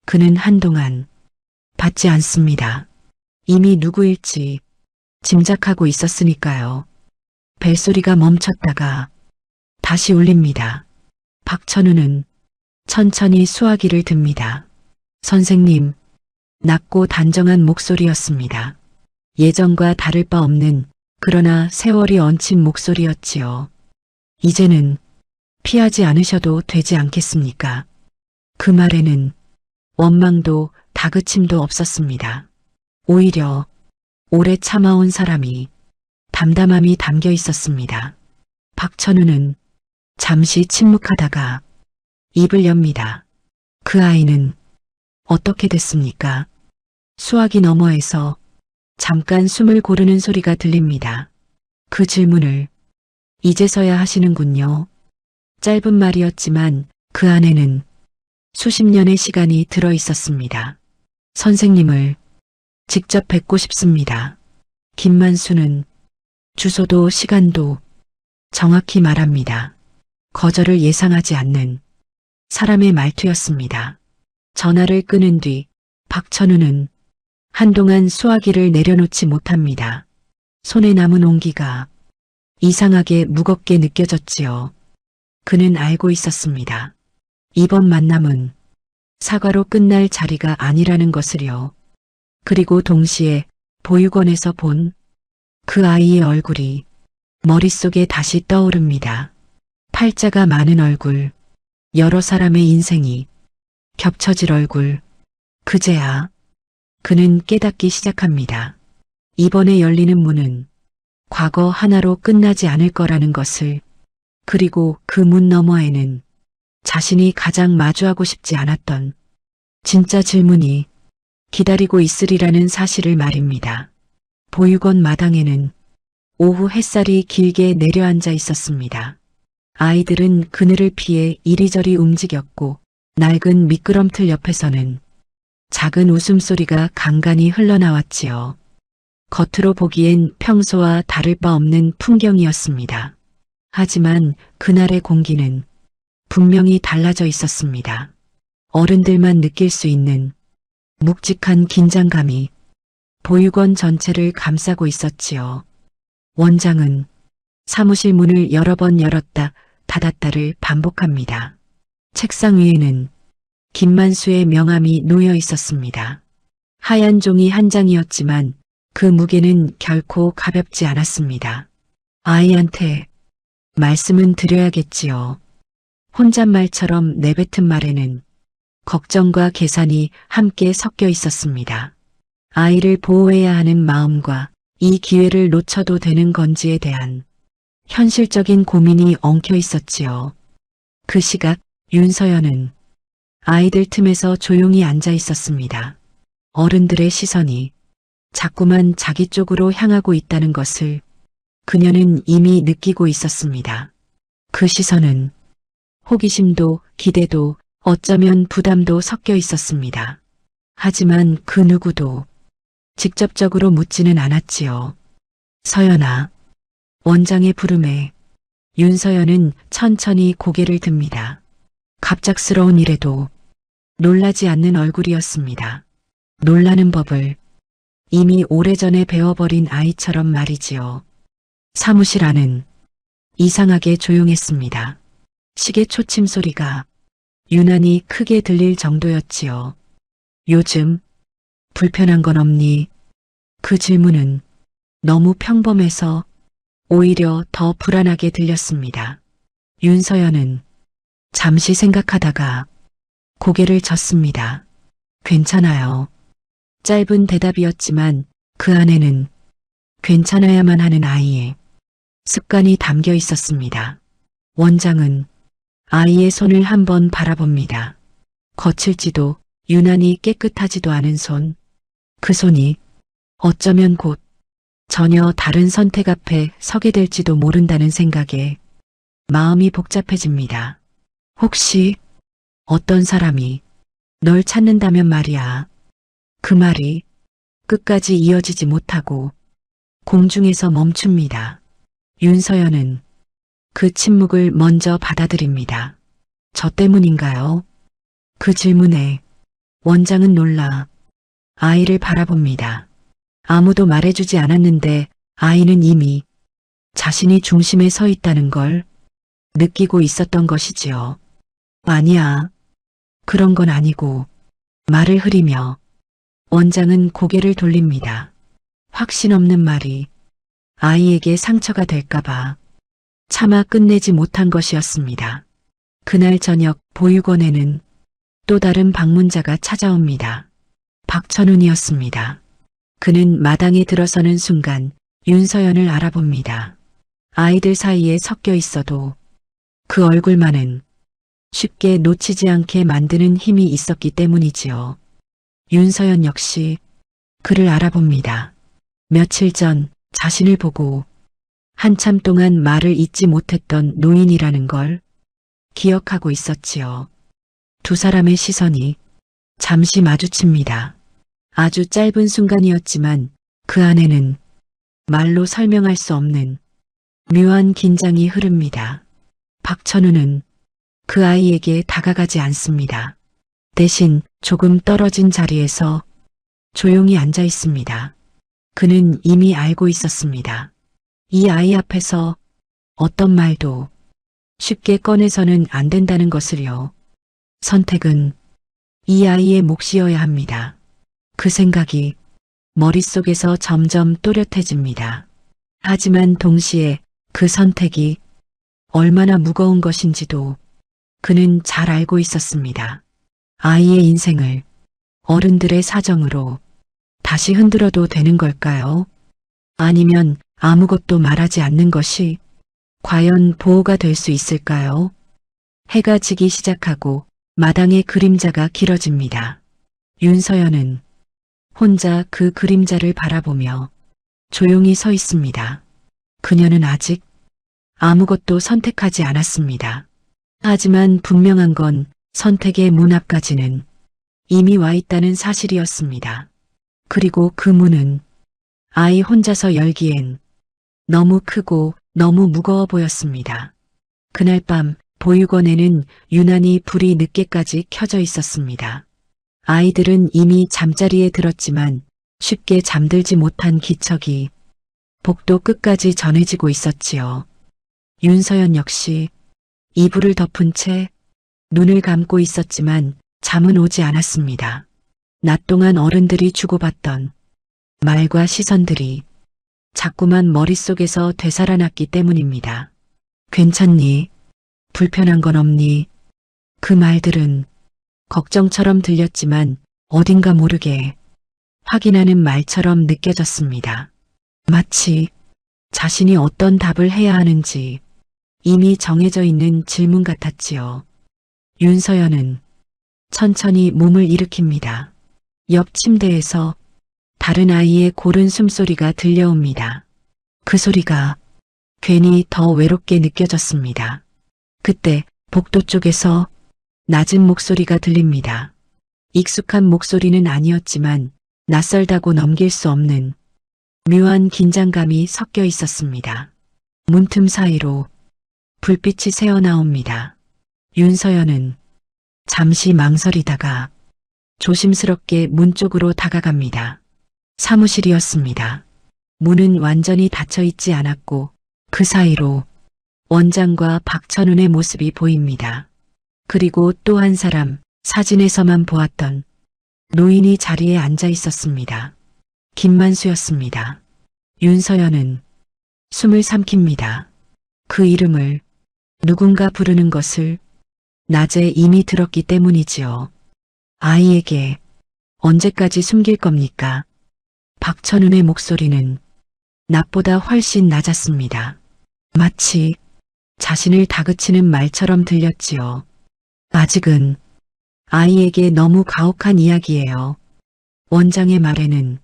그는 한동안 받지 않습니다. 이미 누구일지 짐작하고 있었으니까요. 벨소리가 멈췄다가 다시 울립니다. 박천우는 천천히 수화기를 듭니다. 선생님, 낮고 단정한 목소리였습니다. 예전과 다를 바 없는 그러나 세월이 얹힌 목소리였지요. 이제는 피하지 않으셔도 되지 않겠습니까? 그 말에는 원망도 다그침도 없었습니다. 오히려 오래 참아온 사람이 담담함이 담겨 있었습니다. 박천우는 잠시 침묵하다가 입을 엽니다. 그 아이는 어떻게 됐습니까? 수화기 너머에서 잠깐 숨을 고르는 소리가 들립니다. 그 질문을 이제서야 하시는군요. 짧은 말이었지만 그 안에는 수십 년의 시간이 들어 있었습니다. 선생님을 직접 뵙고 싶습니다. 김만수는 주소도 시간도 정확히 말합니다. 거절을 예상하지 않는 사람의 말투였습니다. 전화를 끊은 뒤 박천우는 한동안 수화기를 내려놓지 못합니다. 손에 남은 온기가 이상하게 무겁게 느껴졌지요. 그는 알고 있었습니다. 이번 만남은 사과로 끝날 자리가 아니라는 것을요. 그리고 동시에 보육원에서 본 그 아이의 얼굴이 머릿속에 다시 떠오릅니다. 팔자가 많은 얼굴, 여러 사람의 인생이 겹쳐질 얼굴. 그제야 그는 깨닫기 시작합니다. 이번에 열리는 문은 과거 하나로 끝나지 않을 거라는 것을, 그리고 그 문 너머에는 자신이 가장 마주하고 싶지 않았던 진짜 질문이 기다리고 있으리라는 사실을 말입니다. 보육원 마당에는 오후 햇살이 길게 내려앉아 있었습니다. 아이들은 그늘을 피해 이리저리 움직였고 낡은 미끄럼틀 옆에서는 작은 웃음소리가 간간히 흘러나왔지요. 겉으로 보기엔 평소와 다를 바 없는 풍경이었습니다. 하지만 그날의 공기는 분명히 달라져 있었습니다. 어른들만 느낄 수 있는 묵직한 긴장감이 보육원 전체를 감싸고 있었지요. 원장은 사무실 문을 여러 번 열었다 닫았다를 반복합니다. 책상 위에는 김만수의 명함이 놓여 있었습니다. 하얀 종이 한 장이었지만 그 무게는 결코 가볍지 않았습니다. 아이한테 말씀은 드려야겠지요. 혼잣말처럼 내뱉은 말에는 걱정과 계산이 함께 섞여 있었습니다. 아이를 보호해야 하는 마음과 이 기회를 놓쳐도 되는 건지에 대한 현실적인 고민이 엉켜 있었지요. 그 시각 윤서연은 아이들 틈에서 조용히 앉아 있었습니다. 어른들의 시선이 자꾸만 자기 쪽으로 향하고 있다는 것을 그녀는 이미 느끼고 있었습니다. 그 시선은 호기심도 기대도 어쩌면 부담도 섞여 있었습니다. 하지만 그 누구도 직접적으로 묻지는 않았지요. 서연아. 원장의 부름에 윤서연은 천천히 고개를 듭니다. 갑작스러운 일에도 놀라지 않는 얼굴이었습니다. 놀라는 법을 이미 오래전에 배워버린 아이처럼 말이지요. 사무실 안은 이상하게 조용했습니다. 시계 초침 소리가 유난히 크게 들릴 정도였지요. 요즘 불편한 건 없니? 그 질문은 너무 평범해서 오히려 더 불안하게 들렸습니다. 윤서연은 잠시 생각하다가 고개를 젓습니다. 괜찮아요. 짧은 대답이었지만 그 안에는 괜찮아야만 하는 아이의 습관이 담겨 있었습니다. 원장은 아이의 손을 한번 바라봅니다. 거칠지도 유난히 깨끗하지도 않은 손. 그 손이 어쩌면 곧 전혀 다른 선택 앞에 서게 될지도 모른다는 생각에 마음이 복잡해집니다. 혹시 어떤 사람이 널 찾는다면 말이야. 그 말이 끝까지 이어지지 못하고 공중에서 멈춥니다. 윤서연은 그 침묵을 먼저 받아들입니다. 저 때문인가요? 그 질문에 원장은 놀라 아이를 바라봅니다. 아무도 말해주지 않았는데 아이는 이미 자신이 중심에 서 있다는 걸 느끼고 있었던 것이지요. 아니야. 그런 건 아니고 말을 흐리며 원장은 고개를 돌립니다. 확신 없는 말이 아이에게 상처가 될까봐 차마 끝내지 못한 것이었습니다. 그날 저녁 보육원에는 또 다른 방문자가 찾아옵니다. 박천훈이었습니다. 그는 마당에 들어서는 순간 윤서연을 알아봅니다. 아이들 사이에 섞여 있어도 그 얼굴만은 쉽게 놓치지 않게 만드는 힘이 있었기 때문이지요. 윤서연 역시 그를 알아봅니다. 며칠 전 자신을 보고 한참 동안 말을 잇지 못했던 노인이라는 걸 기억하고 있었지요. 두 사람의 시선이 잠시 마주칩니다. 아주 짧은 순간이었지만 그 안에는 말로 설명할 수 없는 묘한 긴장이 흐릅니다. 박천우는 그 아이에게 다가가지 않습니다. 대신 조금 떨어진 자리에서 조용히 앉아 있습니다. 그는 이미 알고 있었습니다. 이 아이 앞에서 어떤 말도 쉽게 꺼내서는 안 된다는 것을요. 선택은 이 아이의 몫이어야 합니다. 그 생각이 머릿속에서 점점 또렷해집니다. 하지만 동시에 그 선택이 얼마나 무거운 것인지도 그는 잘 알고 있었습니다. 아이의 인생을 어른들의 사정으로 다시 흔들어도 되는 걸까요? 아니면 아무것도 말하지 않는 것이 과연 보호가 될 수 있을까요? 해가 지기 시작하고 마당의 그림자가 길어집니다. 윤서연은 혼자 그 그림자를 바라보며 조용히 서 있습니다. 그녀는 아직 아무것도 선택하지 않았습니다. 하지만 분명한 건 선택의 문 앞까지는 이미 와 있다는 사실이었습니다. 그리고 그 문은 아이 혼자서 열기엔 너무 크고 너무 무거워 보였습니다. 그날 밤 보육원에는 유난히 불이 늦게까지 켜져 있었습니다. 아이들은 이미 잠자리에 들었지만 쉽게 잠들지 못한 기척이 복도 끝까지 전해지고 있었지요. 윤서연 역시 이불을 덮은 채 눈을 감고 있었지만 잠은 오지 않았습니다. 낮 동안 어른들이 주고받던 말과 시선들이 자꾸만 머릿속에서 되살아났기 때문입니다. 괜찮니? 불편한 건 없니? 그 말들은 걱정처럼 들렸지만 어딘가 모르게 확인하는 말처럼 느껴졌습니다. 마치 자신이 어떤 답을 해야 하는지 이미 정해져 있는 질문 같았지요. 윤서연은 천천히 몸을 일으킵니다. 옆 침대에서 다른 아이의 고른 숨소리가 들려옵니다. 그 소리가 괜히 더 외롭게 느껴졌습니다. 그때 복도 쪽에서 낮은 목소리가 들립니다. 익숙한 목소리는 아니었지만 낯설다고 넘길 수 없는 묘한 긴장감이 섞여 있었습니다. 문틈 사이로 불빛이 새어나옵니다. 윤서연은 잠시 망설이다가 조심스럽게 문 쪽으로 다가갑니다. 사무실이었습니다. 문은 완전히 닫혀 있지 않았고 그 사이로 원장과 박천훈의 모습이 보입니다. 그리고 또 한 사람, 사진에서만 보았던 노인이 자리에 앉아 있었습니다. 김만수였습니다. 윤서연은 숨을 삼킵니다. 그 이름을 누군가 부르는 것을 낮에 이미 들었기 때문이지요. 아이에게 언제까지 숨길 겁니까? 박천훈의 목소리는 낮보다 훨씬 낮았습니다. 마치 자신을 다그치는 말처럼 들렸지요. 아직은 아이에게 너무 가혹한 이야기예요. 원장의 말에는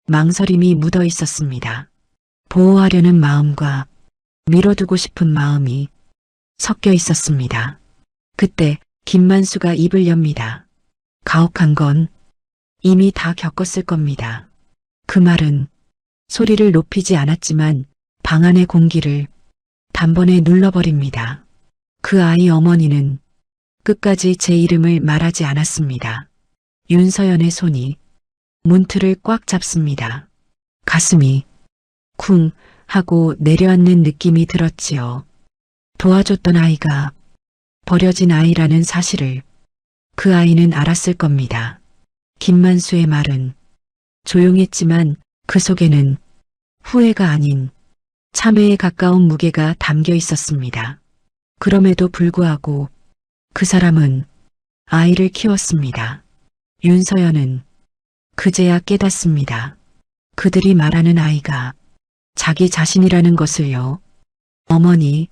망설임이 묻어 있었습니다. 보호하려는 마음과 밀어두고 싶은 마음이 섞여 있었습니다. 그때 김만수가 입을 엽니다. 가혹한 건 이미 다 겪었을 겁니다. 그 말은 소리를 높이지 않았지만 방 안의 공기를 단번에 눌러버립니다. 그 아이 어머니는 끝까지 제 이름을 말하지 않았습니다. 윤서연의 손이 문틀을 꽉 잡습니다. 가슴이 쿵 하고 내려앉는 느낌이 들었지요. 도와줬던 아이가 버려진 아이라는 사실을 그 아이는 알았을 겁니다. 김만수의 말은 조용했지만 그 속에는 후회가 아닌 참회에 가까운 무게가 담겨 있었습니다. 그럼에도 불구하고 그 사람은 아이를 키웠습니다. 윤서연은 그제야 깨닫습니다. 그들이 말하는 아이가 자기 자신이라는 것을요. 어머니,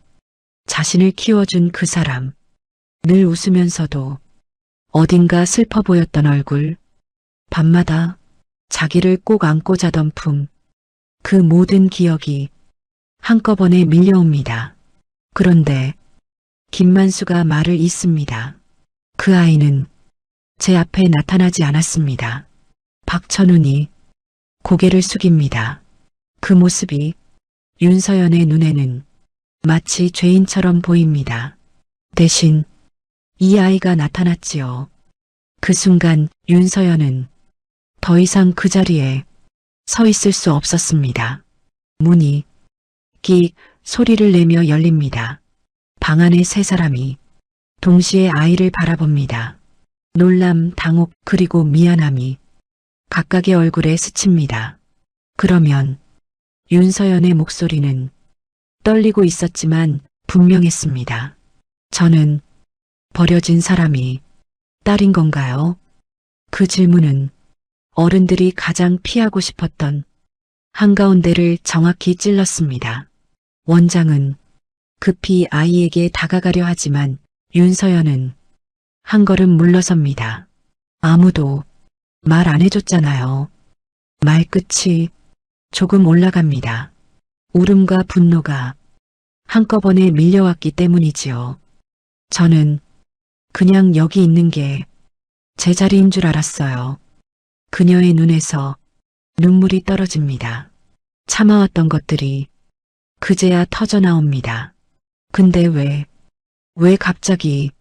자신을 키워준 그 사람, 늘 웃으면서도 어딘가 슬퍼 보였던 얼굴, 밤마다 자기를 꼭 안고 자던 품, 그 모든 기억이 한꺼번에 밀려옵니다. 그런데 김만수가 말을 잇습니다. 그 아이는 제 앞에 나타나지 않았습니다. 박천훈이 고개를 숙입니다. 그 모습이 윤서연의 눈에는 마치 죄인처럼 보입니다. 대신 이 아이가 나타났지요. 그 순간 윤서연은 더 이상 그 자리에 서 있을 수 없었습니다. 문이 끽 소리를 내며 열립니다. 방 안에 세 사람이 동시에 아이를 바라봅니다. 놀람, 당혹, 그리고 미안함이 각각의 얼굴에 스칩니다. 그러면 윤서연의 목소리는 떨리고 있었지만 분명했습니다. 저는 버려진 사람이 딸인 건가요? 그 질문은 어른들이 가장 피하고 싶었던 한가운데를 정확히 찔렀습니다. 원장은 급히 아이에게 다가가려 하지만 윤서연은 한 걸음 물러섭니다. 아무도 말 안 해줬잖아요. 말끝이 조금 올라갑니다. 울음과 분노가 한꺼번에 밀려왔기 때문이지요. 저는 그냥 여기 있는 게 제 자리인 줄 알았어요. 그녀의 눈에서 눈물이 떨어집니다. 참아왔던 것들이 그제야 터져나옵니다. 근데 왜 갑자기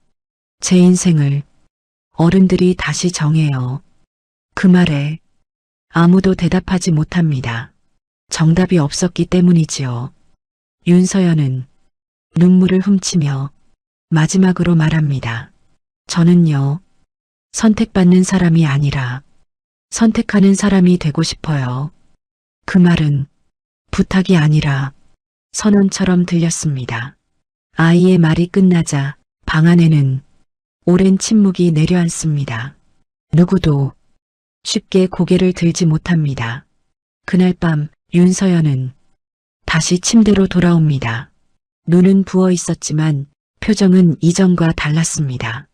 제 인생을 어른들이 다시 정해요? 그 말에 아무도 대답하지 못합니다. 정답이 없었기 때문이지요. 윤서연은 눈물을 훔치며 마지막으로 말합니다. 저는요, 선택받는 사람이 아니라 선택하는 사람이 되고 싶어요. 그 말은 부탁이 아니라 선언처럼 들렸습니다. 아이의 말이 끝나자 방 안에는 오랜 침묵이 내려앉습니다. 누구도 쉽게 고개를 들지 못합니다. 그날 밤 윤서연은 다시 침대로 돌아옵니다. 눈은 부어 있었지만 표정은 이전과 달랐습니다.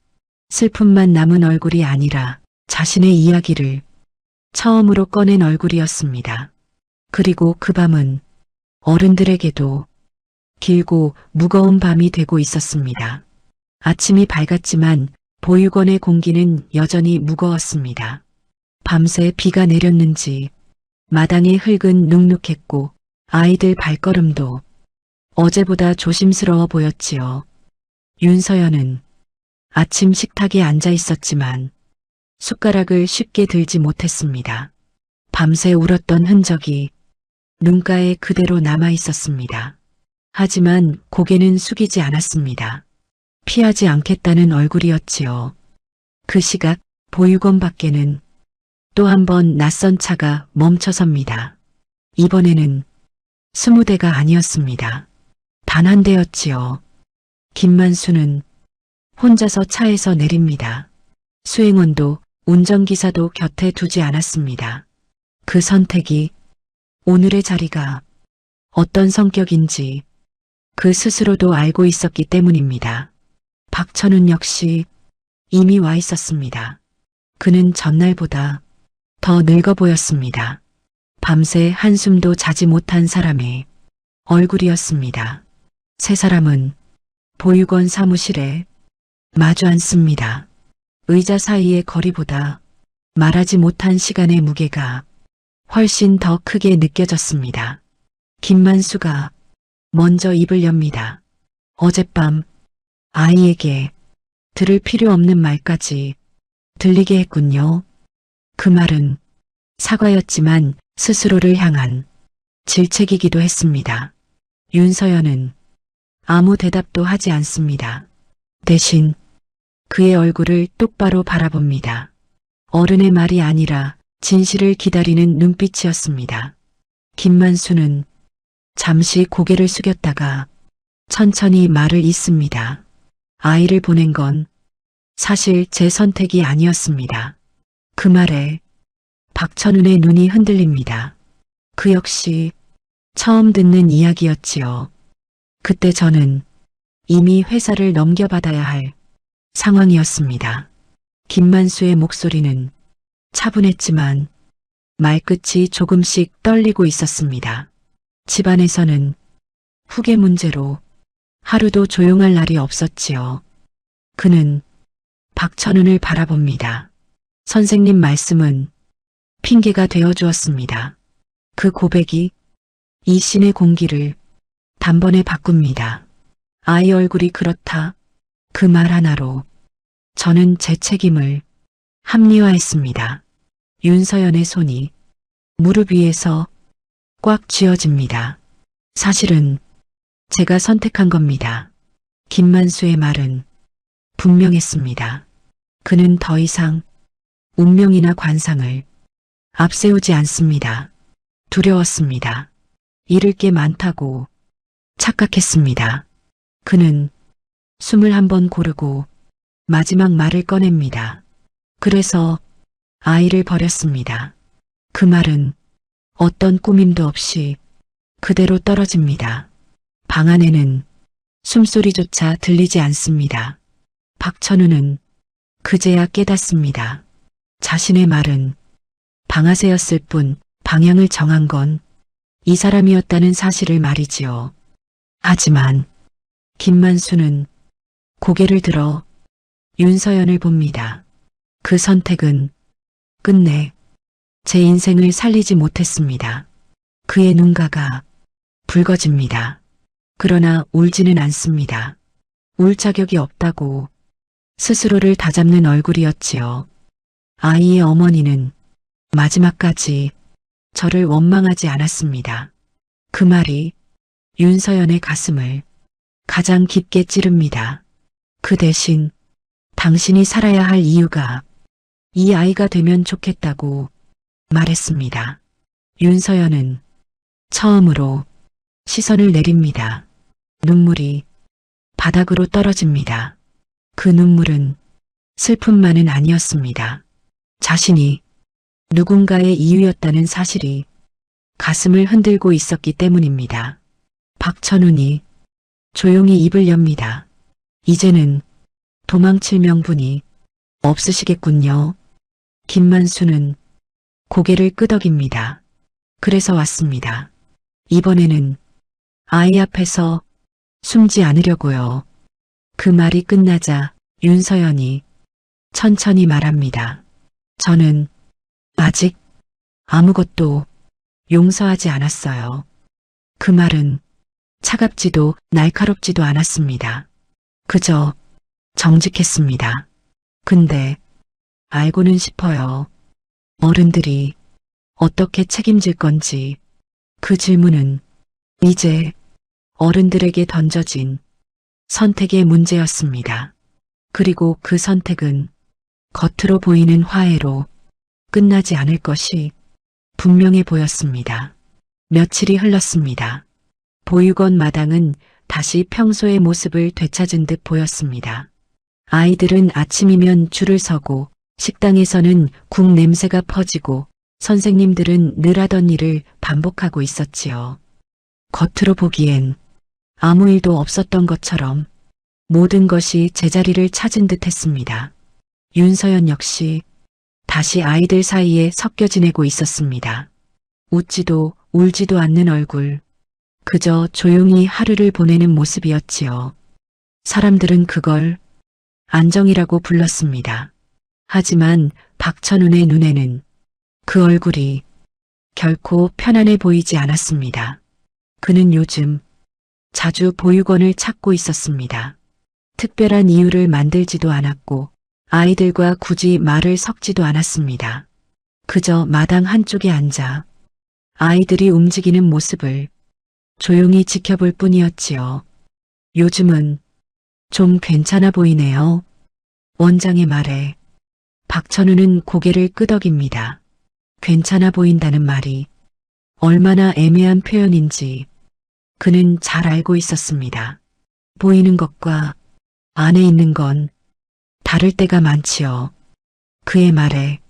슬픔만 남은 얼굴이 아니라 자신의 이야기를 처음으로 꺼낸 얼굴이었습니다. 그리고 그 밤은 어른들에게도 길고 무거운 밤이 되고 있었습니다. 아침이 밝았지만 보육원의 공기는 여전히 무거웠습니다. 밤새 비가 내렸는지 마당의 흙은 눅눅했고 아이들 발걸음도 어제보다 조심스러워 보였지요. 윤서연은 아침 식탁에 앉아 있었지만 숟가락을 쉽게 들지 못했습니다. 밤새 울었던 흔적이 눈가에 그대로 남아 있었습니다. 하지만 고개는 숙이지 않았습니다. 피하지 않겠다는 얼굴이었지요. 그 시각 보육원 밖에는 또 한 번 낯선 차가 멈춰섭니다. 이번에는 20대가 아니었습니다. 단 한 대였지요. 김만수는 혼자서 차에서 내립니다. 수행원도 운전기사도 곁에 두지 않았습니다. 그 선택이 오늘의 자리가 어떤 성격인지 그 스스로도 알고 있었기 때문입니다. 박천훈 역시 이미 와 있었습니다. 그는 전날보다 더 늙어 보였습니다. 밤새 한숨도 자지 못한 사람의 얼굴이었습니다. 세 사람은 보육원 사무실에 마주 앉습니다. 의자 사이의 거리보다 말하지 못한 시간의 무게가 훨씬 더 크게 느껴졌습니다. 김만수가 먼저 입을 엽니다. 어젯밤 아이에게 들을 필요 없는 말까지 들리게 했군요. 그 말은 사과였지만 스스로를 향한 질책이기도 했습니다. 윤서연은 아무 대답도 하지 않습니다. 대신 그의 얼굴을 똑바로 바라봅니다. 어른의 말이 아니라 진실을 기다리는 눈빛이었습니다. 김만수는 잠시 고개를 숙였다가 천천히 말을 잇습니다. 아이를 보낸 건 사실 제 선택이 아니었습니다. 그 말에 박천훈의 눈이 흔들립니다. 그 역시 처음 듣는 이야기였지요. 그때 저는 이미 회사를 넘겨받아야 할 상황이었습니다. 김만수의 목소리는 차분했지만 말끝이 조금씩 떨리고 있었습니다. 집안에서는 후계 문제로 하루도 조용할 날이 없었지요. 그는 박천훈을 바라봅니다. 선생님 말씀은 핑계가 되어 주었습니다. 그 고백이 이 신의 공기를 단번에 바꿉니다. 아이 얼굴이 그렇다. 그 말 하나로 저는 제 책임을 합리화했습니다. 윤서연의 손이 무릎 위에서 꽉 쥐어집니다. 사실은 제가 선택한 겁니다. 김만수의 말은 분명했습니다. 그는 더 이상 운명이나 관상을 앞세우지 않습니다. 두려웠습니다. 잃을 게 많다고 착각했습니다. 그는 숨을 한번 고르고 마지막 말을 꺼냅니다. 그래서 아이를 버렸습니다. 그 말은 어떤 꾸밈도 없이 그대로 떨어집니다. 방 안에는 숨소리조차 들리지 않습니다. 박천우는 그제야 깨닫습니다. 자신의 말은 방아쇠였을 뿐 방향을 정한 건 이 사람이었다는 사실을 말이지요. 하지만 김만수는 고개를 들어 윤서연을 봅니다. 그 선택은 끝내 제 인생을 살리지 못했습니다. 그의 눈가가 붉어집니다. 그러나 울지는 않습니다. 울 자격이 없다고 스스로를 다잡는 얼굴이었지요. 아이의 어머니는 마지막까지 저를 원망하지 않았습니다. 그 말이 윤서연의 가슴을 가장 깊게 찌릅니다. 그 대신 당신이 살아야 할 이유가 이 아이가 되면 좋겠다고 말했습니다. 윤서연은 처음으로 시선을 내립니다. 눈물이 바닥으로 떨어집니다. 그 눈물은 슬픔만은 아니었습니다. 자신이 누군가의 이유였다는 사실이 가슴을 흔들고 있었기 때문입니다. 박천훈이 조용히 입을 엽니다. 이제는 도망칠 명분이 없으시겠군요. 김만수는 고개를 끄덕입니다. 그래서 왔습니다. 이번에는 아이 앞에서 숨지 않으려고요. 그 말이 끝나자 윤서연이 천천히 말합니다. 저는 아직 아무것도 용서하지 않았어요. 그 말은 차갑지도 날카롭지도 않았습니다. 그저 정직했습니다. 근데 알고는 싶어요. 어른들이 어떻게 책임질 건지. 그 질문은 이제 어른들에게 던져진 선택의 문제였습니다. 그리고 그 선택은 겉으로 보이는 화해로 끝나지 않을 것이 분명해 보였습니다. 며칠이 흘렀습니다. 보육원 마당은 다시 평소의 모습을 되찾은 듯 보였습니다. 아이들은 아침이면 줄을 서고 식당에서는 국 냄새가 퍼지고 선생님들은 늘 하던 일을 반복하고 있었지요. 겉으로 보기엔 아무 일도 없었던 것처럼 모든 것이 제자리를 찾은 듯 했습니다. 윤서연 역시 다시 아이들 사이에 섞여 지내고 있었습니다. 웃지도 울지도 않는 얼굴, 그저 조용히 하루를 보내는 모습이었지요. 사람들은 그걸 안정이라고 불렀습니다. 하지만 박천훈의 눈에는 그 얼굴이 결코 편안해 보이지 않았습니다. 그는 요즘 자주 보육원을 찾고 있었습니다. 특별한 이유를 만들지도 않았고 아이들과 굳이 말을 섞지도 않았습니다. 그저 마당 한쪽에 앉아 아이들이 움직이는 모습을 조용히 지켜볼 뿐이었지요. 요즘은 좀 괜찮아 보이네요. 원장의 말에 박천우는 고개를 끄덕입니다. 괜찮아 보인다는 말이 얼마나 애매한 표현인지 그는 잘 알고 있었습니다. 보이는 것과 안에 있는 건 다를 때가 많지요. 그의 말에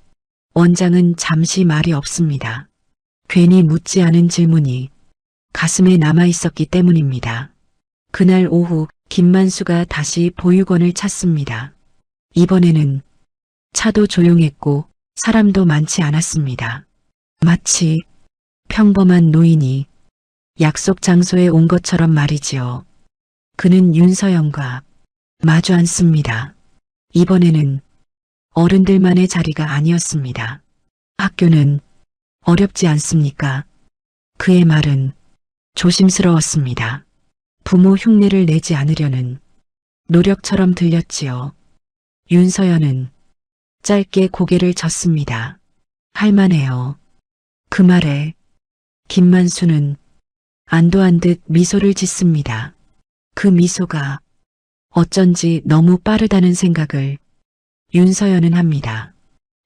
원장은 잠시 말이 없습니다. 괜히 묻지 않은 질문이 가슴에 남아 있었기 때문입니다. 그날 오후 김만수가 다시 보육원을 찾습니다. 이번에는 차도 조용했고 사람도 많지 않았습니다. 마치 평범한 노인이 약속 장소에 온 것처럼 말이지요. 그는 윤서영과 마주 앉습니다. 이번에는 어른들만의 자리가 아니었습니다. 학교는 어렵지 않습니까? 그의 말은 조심스러웠습니다. 부모 흉내를 내지 않으려는 노력처럼 들렸지요. 윤서연은 짧게 고개를 젓습니다. 할만해요. 그 말에 김만수는 안도한 듯 미소를 짓습니다. 그 미소가 어쩐지 너무 빠르다는 생각을 윤서연은 합니다.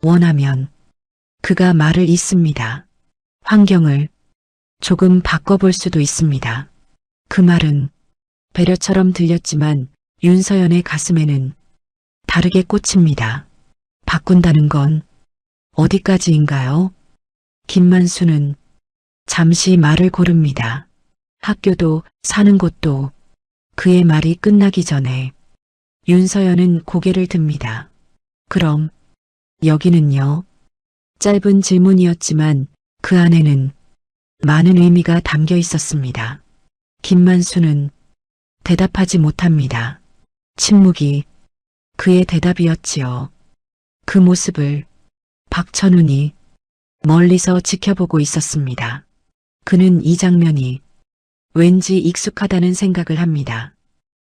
원하면 그가 말을 잇습니다. 환경을 조금 바꿔볼 수도 있습니다. 그 말은 배려처럼 들렸지만 윤서연의 가슴에는 다르게 꽂힙니다. 바꾼다는 건 어디까지인가요? 김만수는 잠시 말을 고릅니다. 학교도 사는 곳도. 그의 말이 끝나기 전에 윤서연은 고개를 듭니다. 그럼 여기는요? 짧은 질문이었지만 그 안에는 많은 의미가 담겨 있었습니다. 김만수는 대답하지 못합니다. 침묵이 그의 대답이었지요. 그 모습을 박천훈이 멀리서 지켜보고 있었습니다. 그는 이 장면이 왠지 익숙하다는 생각을 합니다.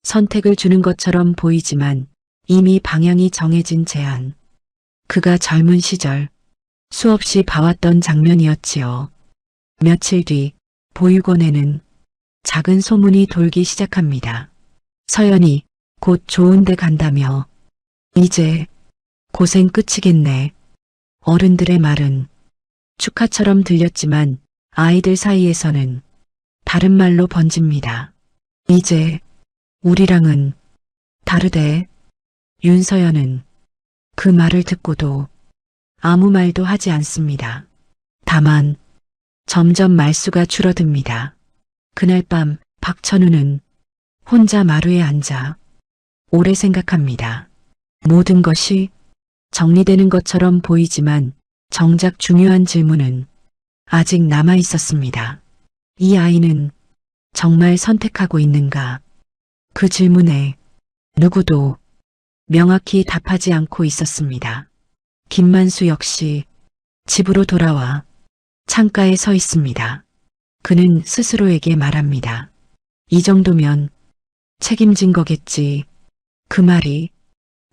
선택을 주는 것처럼 보이지만 이미 방향이 정해진 제안. 그가 젊은 시절 수없이 봐왔던 장면이었지요. 며칠 뒤 보육원에는 작은 소문이 돌기 시작합니다. 서연이 곧 좋은 데 간다며. 이제 고생 끝이겠네. 어른들의 말은 축하처럼 들렸지만 아이들 사이에서는 다른 말로 번집니다. 이제 우리랑은 다르대. 윤서연은 그 말을 듣고도 아무 말도 하지 않습니다. 다만 점점 말수가 줄어듭니다. 그날 밤 박천우는 혼자 마루에 앉아 오래 생각합니다. 모든 것이 정리되는 것처럼 보이지만 정작 중요한 질문은 아직 남아 있었습니다. 이 아이는 정말 선택하고 있는가? 그 질문에 누구도 명확히 답하지 않고 있었습니다. 김만수 역시 집으로 돌아와 창가에 서 있습니다. 그는 스스로에게 말합니다. 이 정도면 책임진 거겠지. 그 말이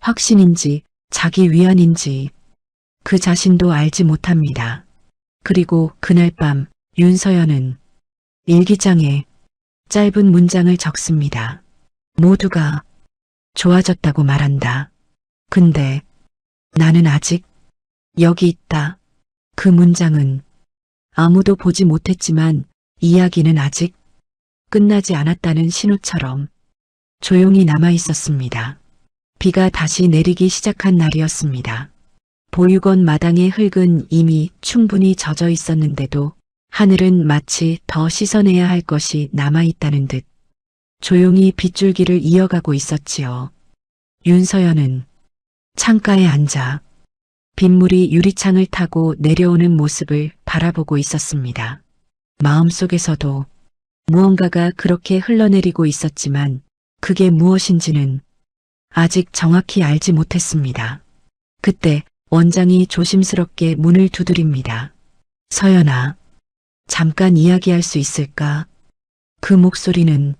확신인지 자기 위안인지 그 자신도 알지 못합니다. 그리고 그날 밤 윤서연은 일기장에 짧은 문장을 적습니다. 모두가 좋아졌다고 말한다. 근데 나는 아직 여기 있다. 그 문장은 아무도 보지 못했지만 이야기는 아직 끝나지 않았다는 신호처럼 조용히 남아 있었습니다. 비가 다시 내리기 시작한 날이었습니다. 보육원 마당의 흙은 이미 충분히 젖어 있었는데도 하늘은 마치 더 씻어내야 할 것이 남아있다는 듯 조용히 빗줄기를 이어가고 있었지요. 윤서연은 창가에 앉아 빗물이 유리창을 타고 내려오는 모습을 바라보고 있었습니다. 마음속에서도 무언가가 그렇게 흘러내리고 있었지만 그게 무엇인지는 아직 정확히 알지 못했습니다. 그때 원장이 조심스럽게 문을 두드립니다. 서연아, 잠깐 이야기할 수 있을까? 그 목소리는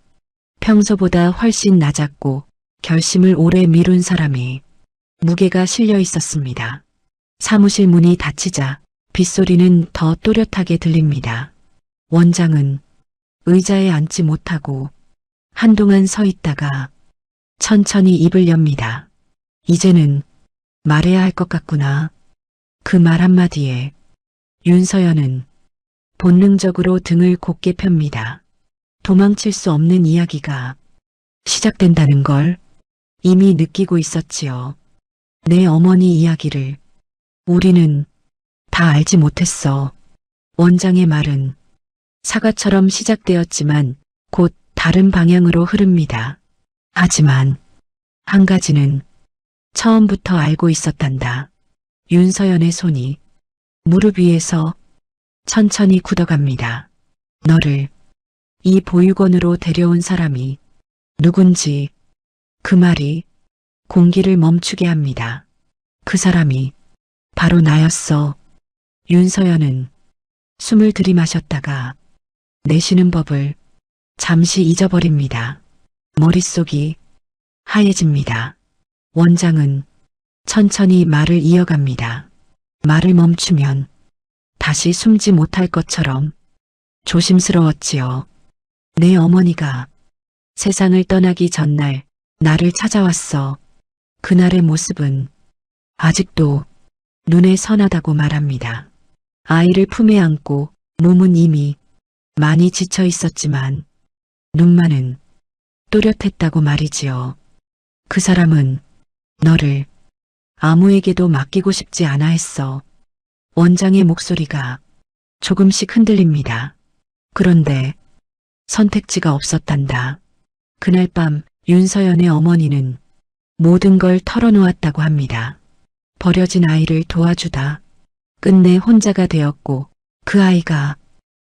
평소보다 훨씬 낮았고 결심을 오래 미룬 사람이 무게가 실려 있었습니다. 사무실 문이 닫히자 빗소리는 더 또렷하게 들립니다. 원장은 의자에 앉지 못하고 한동안 서 있다가 천천히 입을 엽니다. 이제는 말해야 할 것 같구나. 그 말 한마디에 윤서연은 본능적으로 등을 곧게 펴니다. 도망칠 수 없는 이야기가 시작된다는 걸 이미 느끼고 있었지요. 내 어머니 이야기를 우리는 다 알지 못했어. 원장의 말은 사과처럼 시작되었지만 곧 다른 방향으로 흐릅니다. 하지만 한 가지는 처음부터 알고 있었단다. 윤서연의 손이 무릎 위에서 천천히 굳어갑니다. 너를 이 보육원으로 데려온 사람이 누군지 그 말이 공기를 멈추게 합니다. 그 사람이 바로 나였어. 윤서연은 숨을 들이마셨다가 내쉬는 법을 잠시 잊어버립니다. 머릿속이 하얘집니다. 원장은 천천히 말을 이어갑니다. 말을 멈추면 다시 숨지 못할 것처럼 조심스러웠지요. 내 어머니가 세상을 떠나기 전날 나를 찾아왔어. 그날의 모습은 아직도 눈에 선하다고 말합니다. 아이를 품에 안고 몸은 이미 많이 지쳐 있었지만 눈만은 또렷했다고 말이지요. 그 사람은 너를 아무에게도 맡기고 싶지 않아 했어. 원장의 목소리가 조금씩 흔들립니다. 그런데 선택지가 없었단다. 그날 밤 윤서연의 어머니는 모든 걸 털어놓았다고 합니다. 버려진 아이를 도와주다 끝내 혼자가 되었고 그 아이가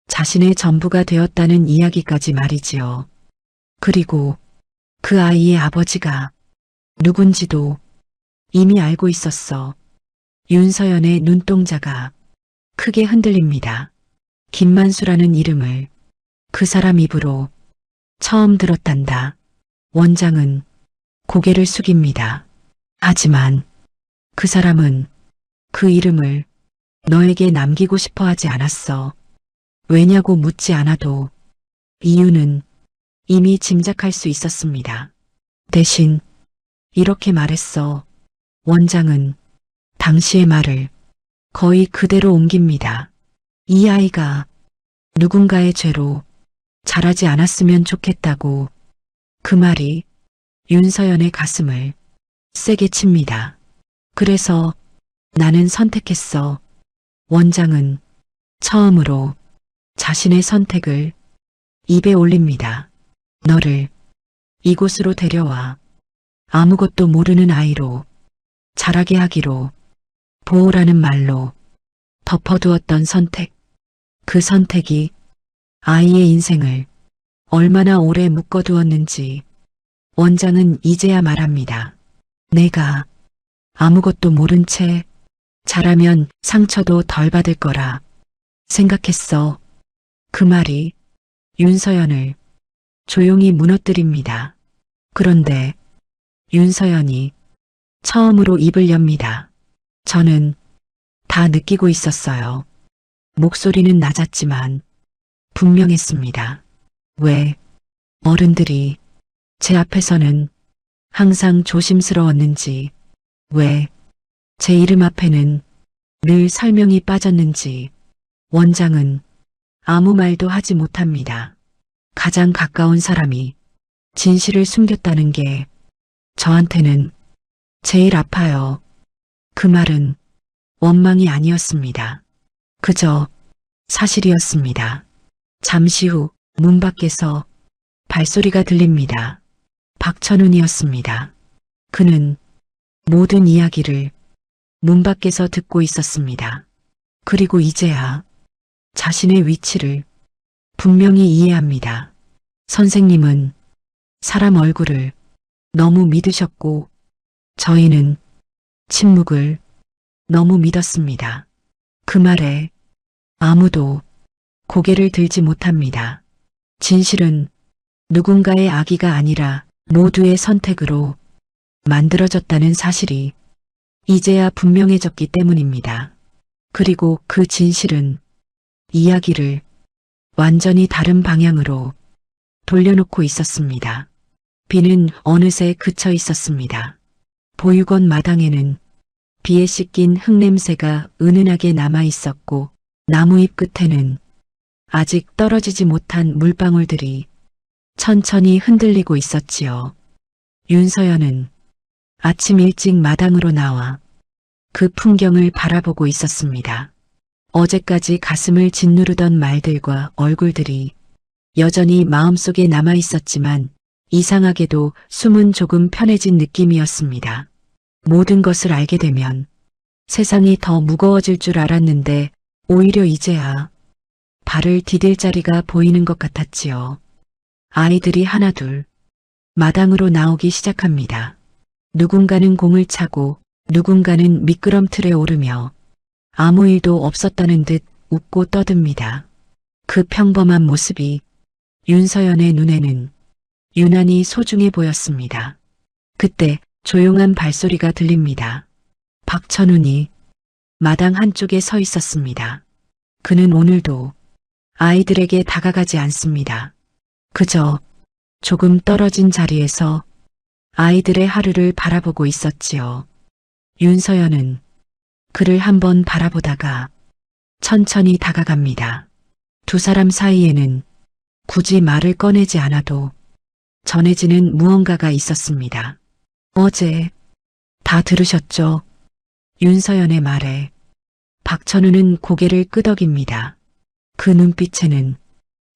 자신의 전부가 되었다는 이야기까지 말이지요. 그리고 그 아이의 아버지가 누군지도 이미 알고 있었어. 윤서연의 눈동자가 크게 흔들립니다. 김만수라는 이름을 그 사람 입으로 처음 들었단다. 원장은 고개를 숙입니다. 하지만 그 사람은 그 이름을 너에게 남기고 싶어 하지 않았어. 왜냐고 묻지 않아도 이유는 이미 짐작할 수 있었습니다. 대신 이렇게 말했어. 원장은 당시의 말을 거의 그대로 옮깁니다. 이 아이가 누군가의 죄로 자라지 않았으면 좋겠다고. 그 말이 윤서연의 가슴을 세게 칩니다. 그래서 나는 선택했어. 원장은 처음으로 자신의 선택을 입에 올립니다. 너를 이곳으로 데려와 아무것도 모르는 아이로 자라게 하기로 보호라는 말로 덮어두었던 선택. 그 선택이 아이의 인생을 얼마나 오래 묶어두었는지 원장은 이제야 말합니다. 내가 아무것도 모른 채 자라면 상처도 덜 받을 거라 생각했어. 그 말이 윤서연을 조용히 무너뜨립니다. 그런데 윤서연이 처음으로 입을 엽니다. 저는 다 느끼고 있었어요. 목소리는 낮았지만 분명했습니다. 왜 어른들이 제 앞에서는 항상 조심스러웠는지, 왜 제 이름 앞에는 늘 설명이 빠졌는지. 원장은 아무 말도 하지 못합니다. 가장 가까운 사람이 진실을 숨겼다는 게 저한테는 제일 아파요. 그 말은 원망이 아니었습니다. 그저 사실이었습니다. 잠시 후 문 밖에서 발소리가 들립니다. 박천훈이었습니다. 그는 모든 이야기를 문 밖에서 듣고 있었습니다. 그리고 이제야 자신의 위치를 분명히 이해합니다. 선생님은 사람 얼굴을 너무 믿으셨고 저희는 침묵을 너무 믿었습니다. 그 말에 아무도 고개를 들지 못합니다. 진실은 누군가의 악의가 아니라 모두의 선택으로 만들어졌다는 사실이 이제야 분명해졌기 때문입니다. 그리고 그 진실은 이야기를 완전히 다른 방향으로 돌려놓고 있었습니다. 비는 어느새 그쳐 있었습니다. 보육원 마당에는 비에 씻긴 흙냄새가 은은하게 남아 있었고 나무잎 끝에는 아직 떨어지지 못한 물방울들이 천천히 흔들리고 있었지요. 윤서연은 아침 일찍 마당으로 나와 그 풍경을 바라보고 있었습니다. 어제까지 가슴을 짓누르던 말들과 얼굴들이 여전히 마음속에 남아 있었지만 이상하게도 숨은 조금 편해진 느낌이었습니다. 모든 것을 알게 되면 세상이 더 무거워질 줄 알았는데 오히려 이제야 발을 디딜 자리가 보이는 것 같았지요. 아이들이 하나둘 마당으로 나오기 시작합니다. 누군가는 공을 차고 누군가는 미끄럼틀에 오르며 아무 일도 없었다는 듯 웃고 떠듭니다. 그 평범한 모습이 윤서연의 눈에는 유난히 소중해 보였습니다. 그때 조용한 발소리가 들립니다. 박천훈이 마당 한쪽에 서 있었습니다. 그는 오늘도 아이들에게 다가가지 않습니다. 그저 조금 떨어진 자리에서 아이들의 하루를 바라보고 있었지요. 윤서연은 그를 한번 바라보다가 천천히 다가갑니다. 두 사람 사이에는 굳이 말을 꺼내지 않아도 전해지는 무언가가 있었습니다. 어제 다 들으셨죠? 윤서연의 말에 박천우는 고개를 끄덕입니다. 그 눈빛에는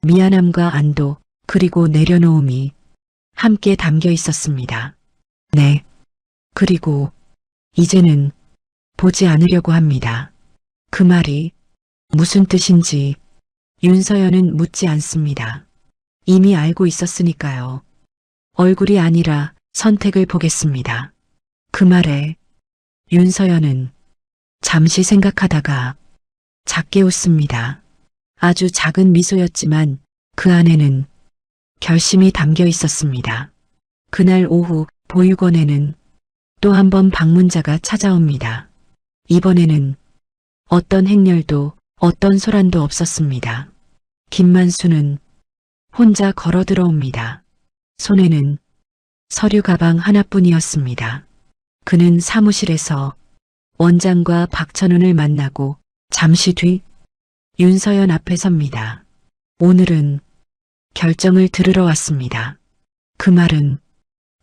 미안함과 안도 그리고 내려놓음이 함께 담겨 있었습니다. 네. 그리고 이제는 보지 않으려고 합니다. 그 말이 무슨 뜻인지 윤서연은 묻지 않습니다. 이미 알고 있었으니까요. 얼굴이 아니라 선택을 보겠습니다. 그 말에 윤서연은 잠시 생각하다가 작게 웃습니다. 아주 작은 미소였지만 그 안에는 결심이 담겨 있었습니다. 그날 오후 보육원에는 또 한 번 방문자가 찾아옵니다. 이번에는 어떤 행렬도 어떤 소란도 없었습니다. 김만수는 혼자 걸어 들어옵니다. 손에는 서류 가방 하나뿐이었습니다. 그는 사무실에서 원장과 박천훈을 만나고 잠시 뒤 윤서연 앞에 섭니다. 오늘은 결정을 들으러 왔습니다. 그 말은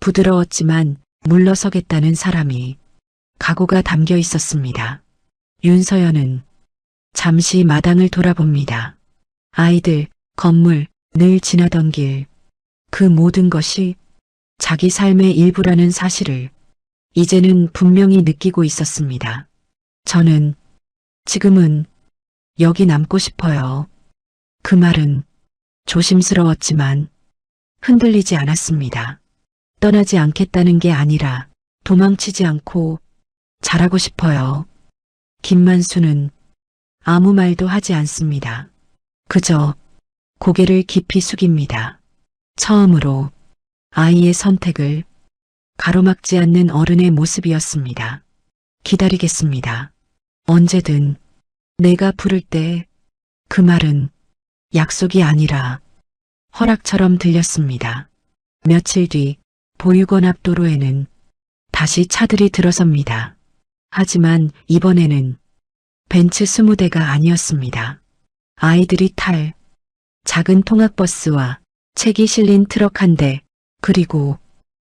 부드러웠지만 물러서겠다는 사람이 각오가 담겨 있었습니다. 윤서연은 잠시 마당을 돌아봅니다. 아이들, 건물, 늘 지나던 길, 그 모든 것이 자기 삶의 일부라는 사실을 이제는 분명히 느끼고 있었습니다. 저는 지금은 여기 남고 싶어요. 그 말은 조심스러웠지만 흔들리지 않았습니다. 떠나지 않겠다는 게 아니라 도망치지 않고 잘하고 싶어요. 김만수는 아무 말도 하지 않습니다. 그저 고개를 깊이 숙입니다. 처음으로 아이의 선택을 가로막지 않는 어른의 모습이었습니다. 기다리겠습니다. 언제든 내가 부를 때. 그 말은 약속이 아니라 허락처럼 들렸습니다. 며칠 뒤 보육원 앞 도로에는 다시 차들이 들어섭니다. 하지만 이번에는 벤츠 20대가 아니었습니다. 아이들이 탈 작은 통학버스와 책이 실린 트럭 한 대, 그리고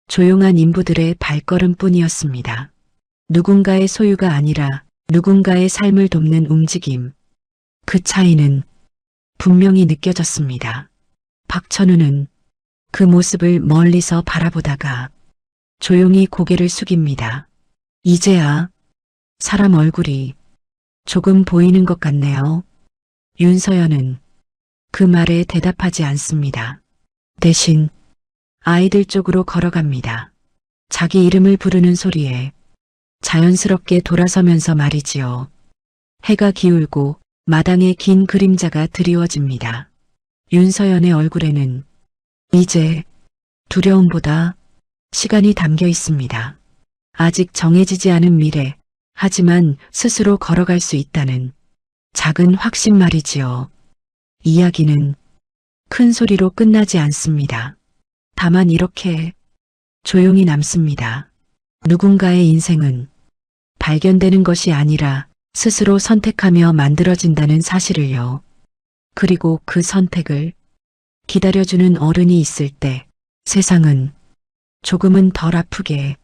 조용한 인부들의 발걸음뿐이었습니다. 누군가의 소유가 아니라 누군가의 삶을 돕는 움직임. 그 차이는 분명히 느껴졌습니다. 박천우는 그 모습을 멀리서 바라보다가 조용히 고개를 숙입니다. 이제야 사람 얼굴이 조금 보이는 것 같네요. 윤서연은 그 말에 대답하지 않습니다. 대신 아이들 쪽으로 걸어갑니다. 자기 이름을 부르는 소리에 자연스럽게 돌아서면서 말이지요. 해가 기울고 마당에 긴 그림자가 드리워집니다. 윤서연의 얼굴에는 이제 두려움보다 시간이 담겨 있습니다. 아직 정해지지 않은 미래, 하지만 스스로 걸어갈 수 있다는 작은 확신 말이지요. 이야기는 큰 소리로 끝나지 않습니다. 다만 이렇게 조용히 남습니다. 누군가의 인생은 발견되는 것이 아니라 스스로 선택하며 만들어진다는 사실을요. 그리고 그 선택을 기다려주는 어른이 있을 때 세상은 조금은 덜 아프게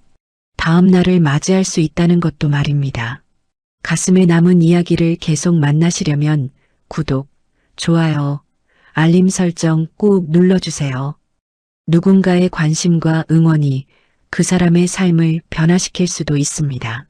다음 날을 맞이할 수 있다는 것도 말입니다. 가슴에 남은 이야기를 계속 만나시려면 구독, 좋아요, 알림 설정 꾹 눌러주세요. 누군가의 관심과 응원이 그 사람의 삶을 변화시킬 수도 있습니다.